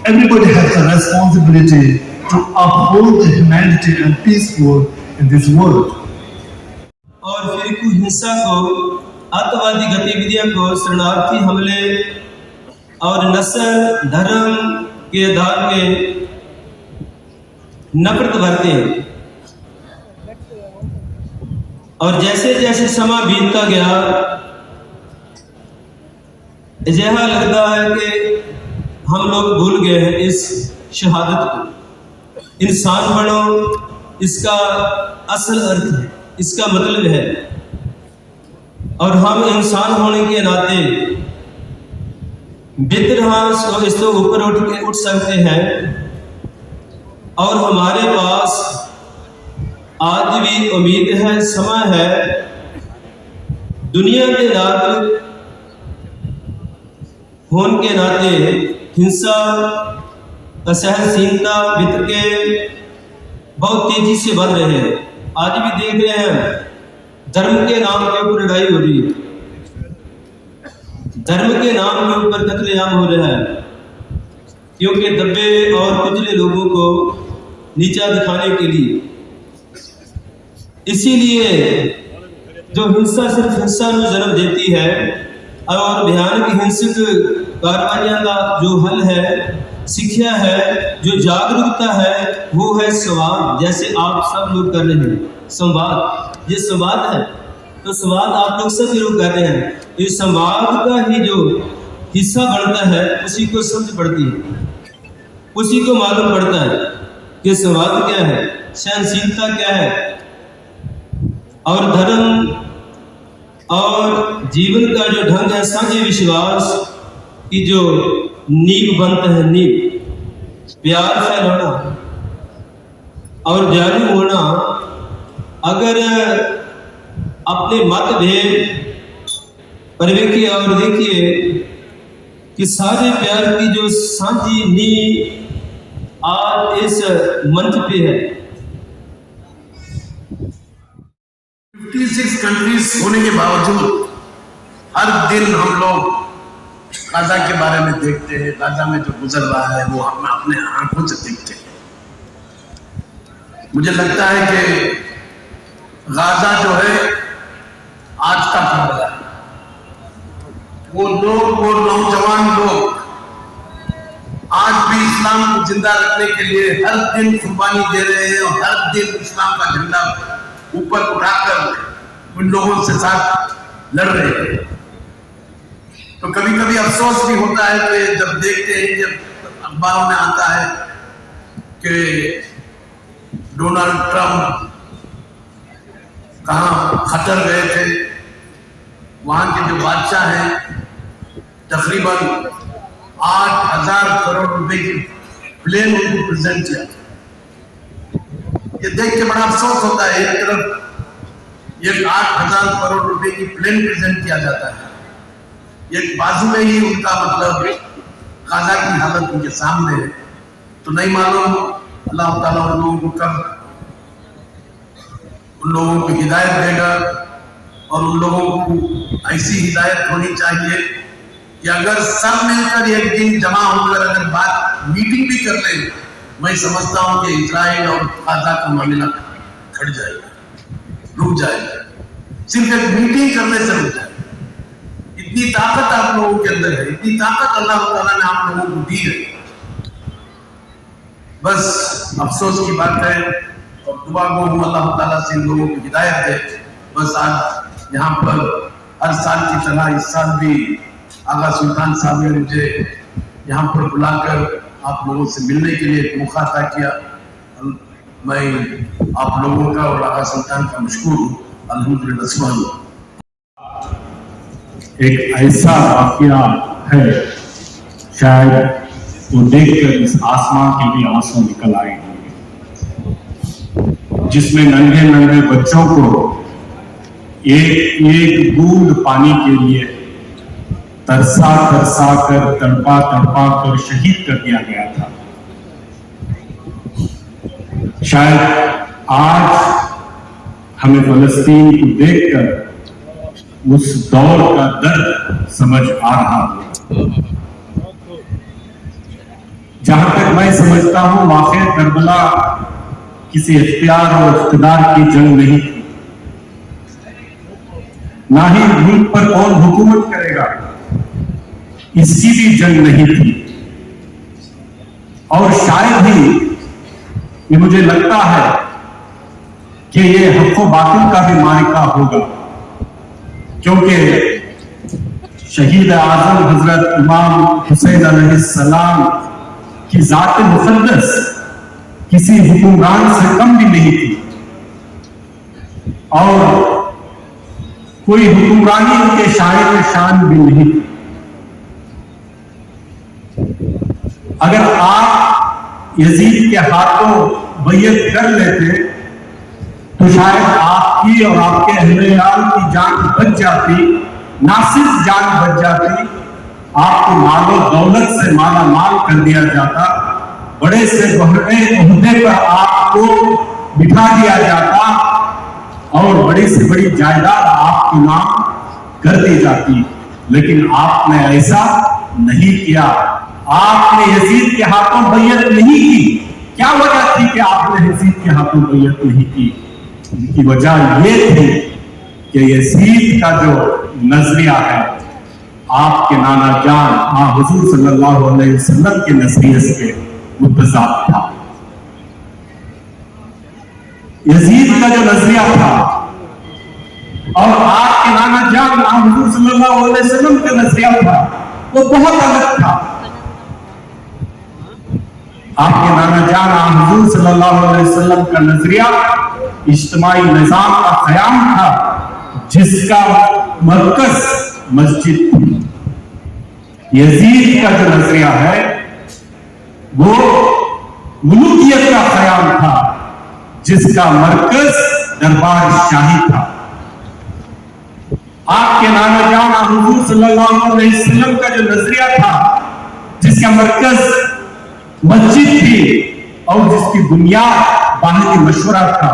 everybody has a responsibility to uphold the humanity and peaceful in this world. और फिरकू हिंसा को, आतंकवादी गतिविधियों को, शरणार्थी हमले और नस्ल धर्म के आधार पे नफरत भरते हैं। और जैसे जैसे समय बीतता गया, यह लगता है कि हम लोग भूल गए हैं इस शहादत को। इंसान बनो, इसका असल अर्थ है, इसका मतलब है। और हम इंसान होने के नाते बेतरहास इससे ऊपर उठ सकते हैं। और हमारे पास आज भी उम्मीद है, समय है। दुनिया के नाते होने के नाते हिंसा, असहनशीलता, वितरके बहुत तेजी से बढ़ रहे हैं। आज भी देख रहे हैं धर्म के नाम के ऊपर लड़ाई हो रही है, धर्म के नाम के ऊपर कत्लेआम हो रहा है, क्योंकि दबे और कुचले लोगों को नीचा दिखाने के लिए। इसीलिए जो हिंसा सिर्फ हिंसा में जन्म देती है, और भयानक हिंसक कार्रवाइयों का जो हल है, शिक्षा है, जो जागरूकता है, वो है संवाद। जैसे आप सब लोग कर रहे हैं संवाद, ये संवाद है। तो संवाद आप लोग सब लोग कर रहे हैं। इस संवाद का ही जो हिस्सा बनता है, उसी को समझ पड़ती है, उसी को मालूम पड़ता है कि संवाद क्या है, सहनशीलता क्या है, और धर्म और जीवन का जो ढंग है, साझे विश्वास की जो नींव बनता है, नींव प्यार फैलाना और दयालु होना। अगर अपने मतभेद पर देखिए और देखिए कि सारे प्यार की जो साझी नींव आज इस मंच पे है। 56 कंट्रीज होने के बावजूद हर दिन हम लोग गाजा के बारे में देखते हैं। गाजा में जो गुजर रहा है वो हम अपने आंखों से देखते हैं। मुझे लगता है कि गाजा जो है आज का खतरा है। वो लोग, वो नौजवान लोग आज भी इस्लाम को जिंदा रखने के लिए हर दिन कुर्बानी दे रहे हैं, और हर दिन इस्लाम का झंडा ऊपर उठाकर उन लोगों से साथ लड़ रहे हैं। तो कभी कभी अफसोस भी होता है कि जब देखते हैं, जब अखबारों में आता है कि डोनाल्ड ट्रंप कहाँ खतर गए थे, वहां के जो बादशाह हैं तकरीबन 8,000 करोड़ रुपए की प्लेन उनको प्रेजेंट किया। ये देख के बड़ा अफसोस होता है। एक तरफ ये 8,000 करोड़ रुपए की प्लेन प्रेजेंट किया जाता है, एक बाजू में ही उनका मतलब गाजा की हालत उनके सामने है। तो नहीं मालूम अल्लाह ताला उन लोगों को कब उन लोगों को हिदायत देगा। और उन लोगों को ऐसी हिदायत होनी चाहिए कि अगर सब मिलकर एक दिन जमा होकर अगर बात मीटिंग भी कर ले, मैं समझता हूं कि इजराइल और गाजा का मामला खड़ जाएगा, रुक जाएगा। सिर्फ एक मीटिंग करने से रुक जाएगा। इतनी ताकत आप लोगों के अंदर है, इतनी ताकत अल्लाह ताला ने आप लोगों को दी है। बस अफसोस की बात है, और दुआ गो हूं अल्लाह ताला से इन लोगों को हिदायत दे। बस आज यहाँ पर हर साल की तरह इस साल भी आगा सुल्तान साहब ने मुझे यहाँ पर बुलाकर आप लोगों से मिलने के लिए एक मौका अता किया। मैं आप लोगों का और आगा सुल्तान का मशकूर हूँ। अल्हम्दुलिल्लाह। एक ऐसा वाकया है, शायद वो देखकर इस आसमां के भी आंसू निकल आएंगे, जिसमें नन्हे नन्हे बच्चों को एक एक बूंद पानी के लिए तरसा तरसा कर, तड़पा तड़पा कर शहीद कर दिया गया था। शायद आज हमें फलस्तीन को देखकर उस दौर का दर्द समझ आ रहा है। जहां तक मैं समझता हूं, वाक़या करबला किसी इख्तियार और इख्तिदार की जंग नहीं थी, ना ही मुल्क पर कौन हुकूमत करेगा इसकी भी जंग नहीं थी। और शायद ही ये मुझे लगता है कि ये हक़ व बातिल का भी मारिका होगा, क्योंकि शहीद आज़म हजरत इमाम हुसैन अलैहिस्सलाम की ज़ात मुक़द्दस किसी हुक्मरान से कम भी नहीं थी और कोई हुक्मरानी उनके शायर शान भी नहीं थी। अगर आप यजीद के हाथों बैयत कर लेते तो शायद आपकी और आपके अहले-याल की जान बच जाती, ना सिर्फ जान बच जाती, आपको मालो दौलत से माला माल कर दिया जाता, बड़े से बड़े ओहदे पर आपको बिठा दिया जाता और बड़ी से बड़ी जायदाद आपके नाम कर दी जाती। लेकिन आपने ऐसा नहीं किया। आपने यजीद के हाथों बैयत नहीं की। क्या वजह थी कि आपने यजीद के हाथों बैयत नहीं की? इनकी वजह ये थी कि यजीद का जो नजरिया है आपके नाना जान हुजूर सल्लल्लाहु अलैहि वसल्लम के नजरिए से मुतज़ाद था। यजीद का जो नजरिया था और आपके नाना जान हुजूर सल्लल्लाहु अलैहि वसल्लम का नजरिया था, वो बहुत अलग था। आपके नाना जान हुजूर सल्लल्लाहु अलैहि वसल्लम का नजरिया इज्तिमाई निजाम का क़याम था, जिसका मरकज मस्जिद थी। यजीद का जो नजरिया है वो मुल्कियत का क़याम था, जिसका मरकज दरबार शाही था। आपके नाना जान हुजूर सल्लल्लाहु अलैहि वसल्लम का जो नजरिया था, जिसका मरकज मस्जिद थी और जिसकी बुनियाद बाहरी मशवरा था,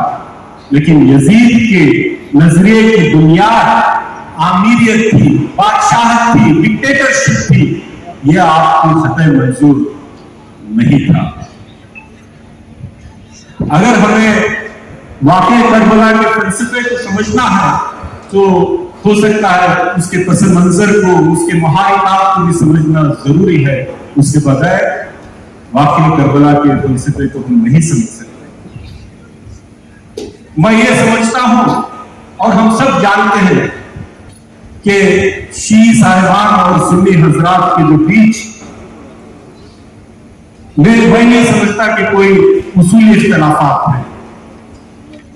लेकिन यजीद के नजरिए की बुनियाद आमीरियत थी, बादशाहत थी, डिक्टेटरशिप थी। यह आपको सतह मंजूर नहीं था। अगर हमें वाक़या करबला के फलसफे को समझना है तो हो सकता है उसके पस मंजर को, उसके मुहाइनात को भी समझना जरूरी है। उसके बगैर वाक़या करबला के फलसफे को हम नहीं समझ सकते। मैं ये समझता हूं और हम सब जानते हैं कि शीई साहिबान और सुन्नी हजरात के जो बीच मैं नहीं समझता कि कोई उसूली इख्तिलाफात है,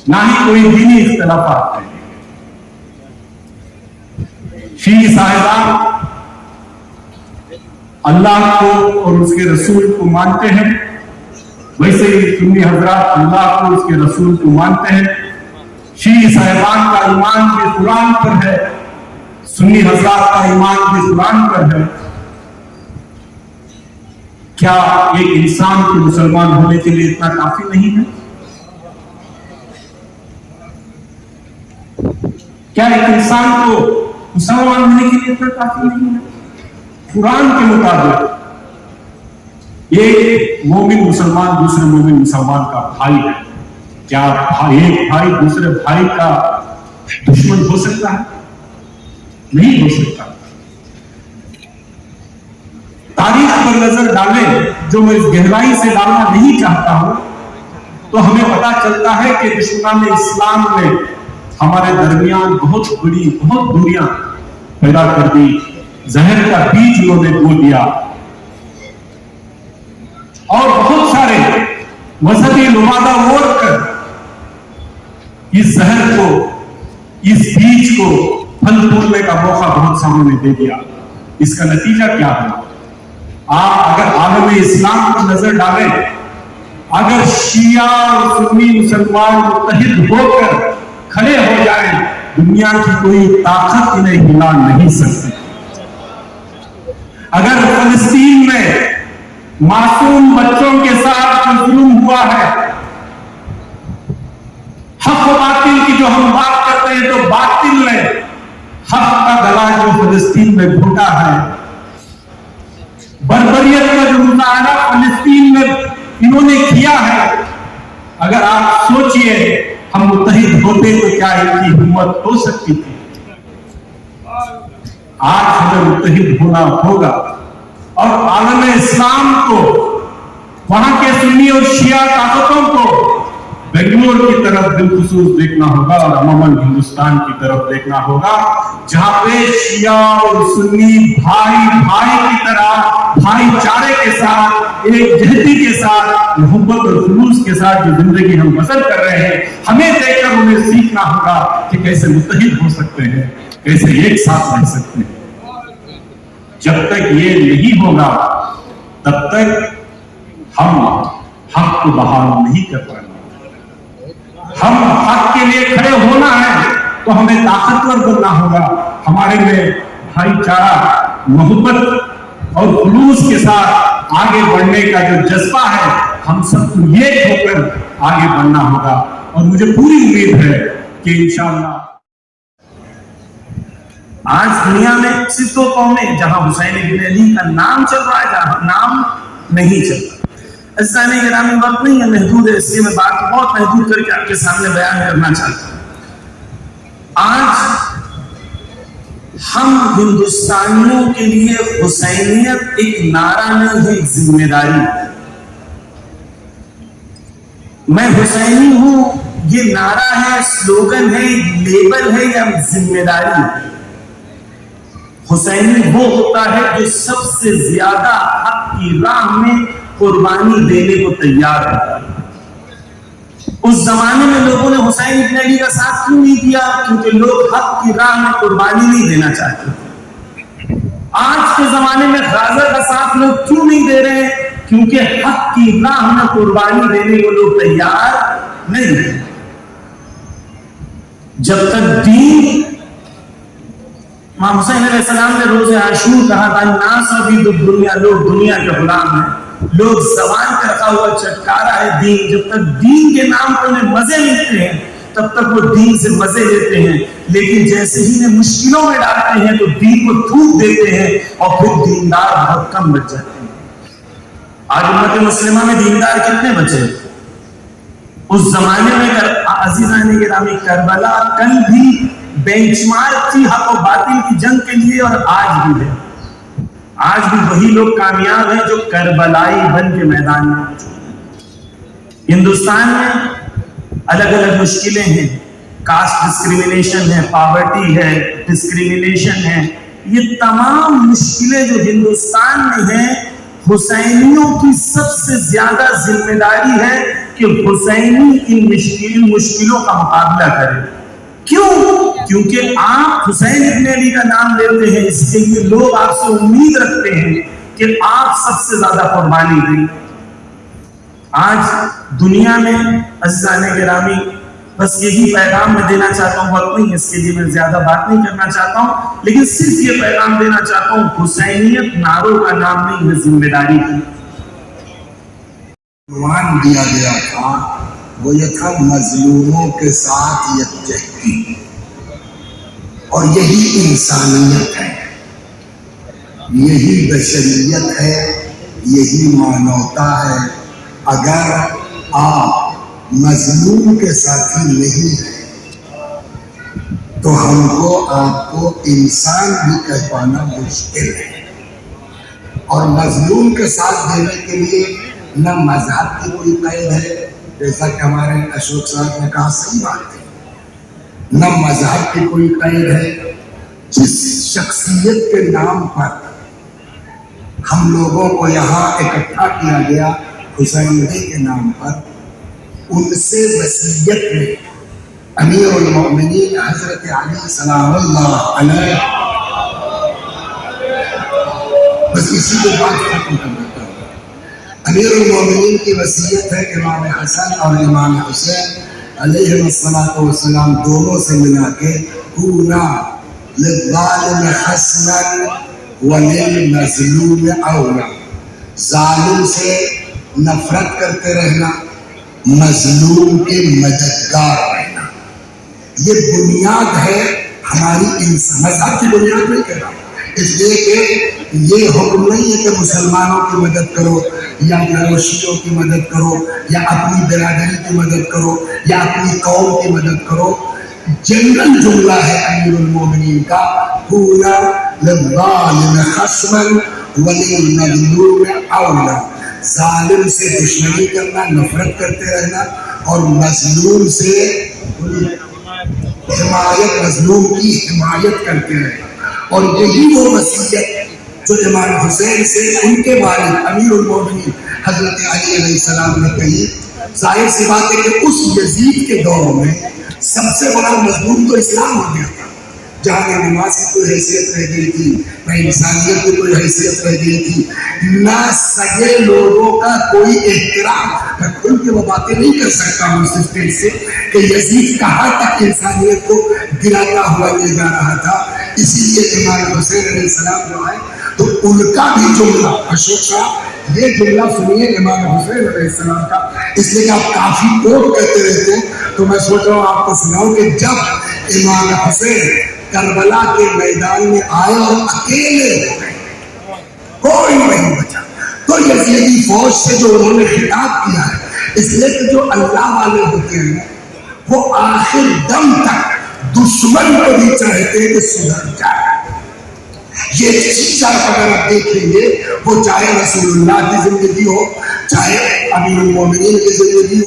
ना ही कोई दीनी इख्तिलाफात है। शीई साहिबान अल्लाह को और उसके रसूल को मानते हैं, वैसे ही सुन्नी हजरात अल्लाह को उसके रसूल को मानते हैं। शीई साहिबान का ईमान भी कुरान पर है, सुन्नी हजरात का ईमान भी कुरान पर है। क्या एक इंसान को मुसलमान होने के लिए इतना काफी नहीं है? क्या एक इंसान को मुसलमान होने के लिए इतना काफी नहीं है? कुरान के मुताबिक एक मोमिन मुसलमान दूसरे मोमिन मुसलमान का भाई है। क्या एक भाई दूसरे भाई का दुश्मन हो सकता है? नहीं हो सकता। तारीख पर नजर डालें, जो मैं इस गहराई से डालना नहीं चाहता हूं, तो हमें पता चलता है कि दुश्मनान इस्लाम ने हमारे दरमियान बहुत बड़ी बहुत दूरियां पैदा कर दी। जहर का बीज उन्होंने बो दिया और बहुत सारे मजहबी नुमादा वोट कर इस जहर को, इस बीज को फल तोड़ने का मौका बहुत सारों ने दे दिया। इसका नतीजा क्या है? आप अगर आलम इस्लाम पर नजर डालें, अगर शिया और सुन्नी मुसलमान मुत्तहिद होकर खड़े हो जाएं, दुनिया की कोई ताकत इन्हें हिला नहीं सकती। अगर फलस्तीन में मासूम बच्चों के साथ जो जुल्म हुआ है, हक बातिल की जो हम बात करते हैं, तो बातिल ने हक का गला जो फिलिस्तीन में घोटा है, बर्बरियत का जो मुजाहरा फिलिस्तीन में इन्होंने किया है, अगर आप सोचिए हम मुत्तहिद होते तो क्या इनकी हिम्मत हो सकती थी। आज हमें मुत्तहिद होना होगा और आलम इस्लाम को, वहां के सुन्नी और शिया ताकतों को बेंगलोर की तरफ बिलखुसूस देखना होगा और अमूमन हिंदुस्तान की तरफ देखना होगा, जहां पे शिया और सुन्नी भाई भाई की तरह भाईचारे के साथ, एक जहदी के साथ, मोहब्बत और जुलूस के साथ जो जिंदगी हम बसर कर रहे हैं, हमें देखकर उन्हें सीखना होगा कि कैसे मुत्तहिद हो सकते हैं, कैसे एक साथ रह सकते हैं। जब तक ये नहीं होगा तब तक हम हक को बहाल नहीं कर पाएंगे। हम हक के लिए खड़े होना है तो हमें ताकतवर बनना होगा। हमारे में भाईचारा, मोहब्बत और जुलूस के साथ आगे बढ़ने का जो जज्बा है, हम सबको एक होकर आगे बढ़ना होगा। और मुझे पूरी उम्मीद है कि इंशाअल्लाह आज दुनिया में सिर्फ दो कौमें जहां हुसैन इब्न अली का नाम चल रहा है, जहां नाम नहीं चल रहा। अज़ीज़ान गिरामी, वक्त नहीं है, महदूद है, इसलिए मैं बात बहुत महदूद करके आपके सामने बयान करना चाहता हूं। आज हम हिंदुस्तानियों के लिए हुसैनियत एक नारा नहीं है, एक जिम्मेदारी। मैं हुसैनी हूं ये नारा है, स्लोगन है, लेबल है या जिम्मेदारी? हुसैनी वो होता है जो सबसे ज्यादा हक की राह में कुर्बानी देने को तैयार है। उस जमाने में लोगों ने हुसैन इब्न अली का साथ क्यों नहीं दिया? क्योंकि लोग हक की राह में कुर्बानी नहीं देना चाहते। आज के जमाने में गाजा का साथ लोग क्यों नहीं दे रहे हैं? क्योंकि हक की राह में कुर्बानी देने को लोग तैयार नहीं है। जब तक दीन, इमाम हुसैन अलैहिस्सलाम ने रोज़े आशूर कहा था, नास अभी दुनिया, लोग दुनिया के गुलाम हैं, लोग ज़बान पे रखा हुआ चटकारा है दीन। जब तक दीन के नाम पर उन्हें मजे मिलते हैं तब तक वो दीन से मजे लेते हैं, लेकिन जैसे ही इन्हें मुश्किलों में डालते हैं तो दीन को थूक देते हैं और फिर दीनदार बहुत कम बच जाते हैं। आज उम्मत मुस्लिमा में दीनदार कितने बचे? उस जमाने में अज़ीज़ान गिरामी, करबला कल भी बेंचमार्क थी हक और बातिल की जंग के लिए, और आज भी है। आज भी वही लोग कामयाब हैं जो करबलाई बन के मैदान में मौजूद हैं। हिंदुस्तान में अलग अलग मुश्किलें हैं, कास्ट डिस्क्रिमिनेशन है, पॉवर्टी है, डिस्क्रिमिनेशन है। ये तमाम मुश्किलें जो हिंदुस्तान में हैं, हुसैनियों की सबसे ज्यादा जिम्मेदारी है कि हुसैनी इन मुश्किलों का मुकाबला करें। क्यों? क्योंकि आप हुसैन इब्न अली का नाम लेते हैं, इसके लिए लोग आपसे उम्मीद रखते हैं कि आप सबसे ज्यादा कुर्बानी दें। आज दुनिया में अज़ीज़ान गिरामी, बस यही पैगाम मैं देना चाहता हूँ, वक्त नहीं इसके लिए मैं ज्यादा बात नहीं करना चाहता हूँ, लेकिन सिर्फ ये पैगाम देना चाहता हूँ, हुसैनियत नारों का नाम नहीं है, जिम्मेदारी की। मान दिया गया था वो ये था मजलूमों के साथ यकजहती, और यही इंसानियत है, यही बशरियत है, यही मानवता है। अगर आप मजलूम के साथी नहीं हैं तो हमको आपको इंसान भी कह पाना मुश्किल है। और मजलूम के साथ देने के लिए न मजहब की कोई कैद है, जैसा कि हमारे अशोक साहब ने कहा, सही बात है, न मजहब की कोई कैद है। जिस शख्सियत के नाम पर हम लोगों को यहाँ इकट्ठा किया गया, हुसैनी के नाम पर, उनसे वसीयत में अमीरुल मोमिनीन हजरत अली सलामुल्लाह अलैह, बस इसी को बात खत्म कर देता हूँ। अमीरुल मोमिनीन की वसीयत है इमाम हसन और इमाम हुसैन अलैहिस्सलातु वस्सलाम दोनों से मिला के, कूना लिज़्ज़ालिम हसनन व लिल-मज़लूम औला, जालिम से नफरत करते रहना, मजलूम के मददगार रहना, ये बुनियाद है हमारी मजहब की बुनियाद नहीं कर रहा हूँ, इसलिए कि ये हुक्म नहीं है कि मुसलमानों की मदद करो या शियों की मदद करो या अपनी बिरादरी की मदद करो या अपनी कौम की मदद करो। जनरल जुमला है अमीरुल मोमिनीन का, पूरा लिज़ालिम खस्मन वलिल औला, जालिम से दुश्मनी करना, नफरत करते रहना और मजलूम से हिमायत, मजलूम की हिमायत करते रहना। और यही वो वसीयत जो इमाम हुसैन से उनके वालिद अमीरुल मोमिनीन हजरत अली अलैहिस्सलाम ने कही। जाहिर सी बात है कि उस यजीद के दौर में सबसे बड़ा मजलूम तो इस्लाम हो गया था, जहाँ न नमाज की कोई हैसियत रह गई थी, न इंसानियत की कोई हैसियत रह गई थी, न सगे लोगों का कोई एहतराम। मैं खुल के वो बातें नहीं कर सकता हूँ इस स्टेज से कि यजीद कहाँ तक इंसानियत को गिराता हुआ ले जा रहा था। इसीलिए इमाम हुसैन अलैहिस्सलाम जो है तो उनका भी जुमला, अशोक साहब ये जुमला सुनिए इमाम हुसैन अलैहिस्सलाम का, इसलिए कि आप काफी कोट करते रहते हैं तो मैं सोच रहा हूँ आपको सुनाऊं कि जब इमाम हुसैन करबला के मैदान में आए और अकेले हो गए, कोई नहीं बचा, तो यजीदी फौज से जो उन्होंने खिताब किया है, इसलिए कि जो अल्लाह वाले होते हैं वो आखिर दम तक दुश्मन को भी चाहते हैं कि सुधर जाए। ये चीज अगर आप देखेंगे, वो चाहे रसूलुल्लाह की जिंदगी हो, चाहे अमीरुल मोमिनीन की जिंदगी हो,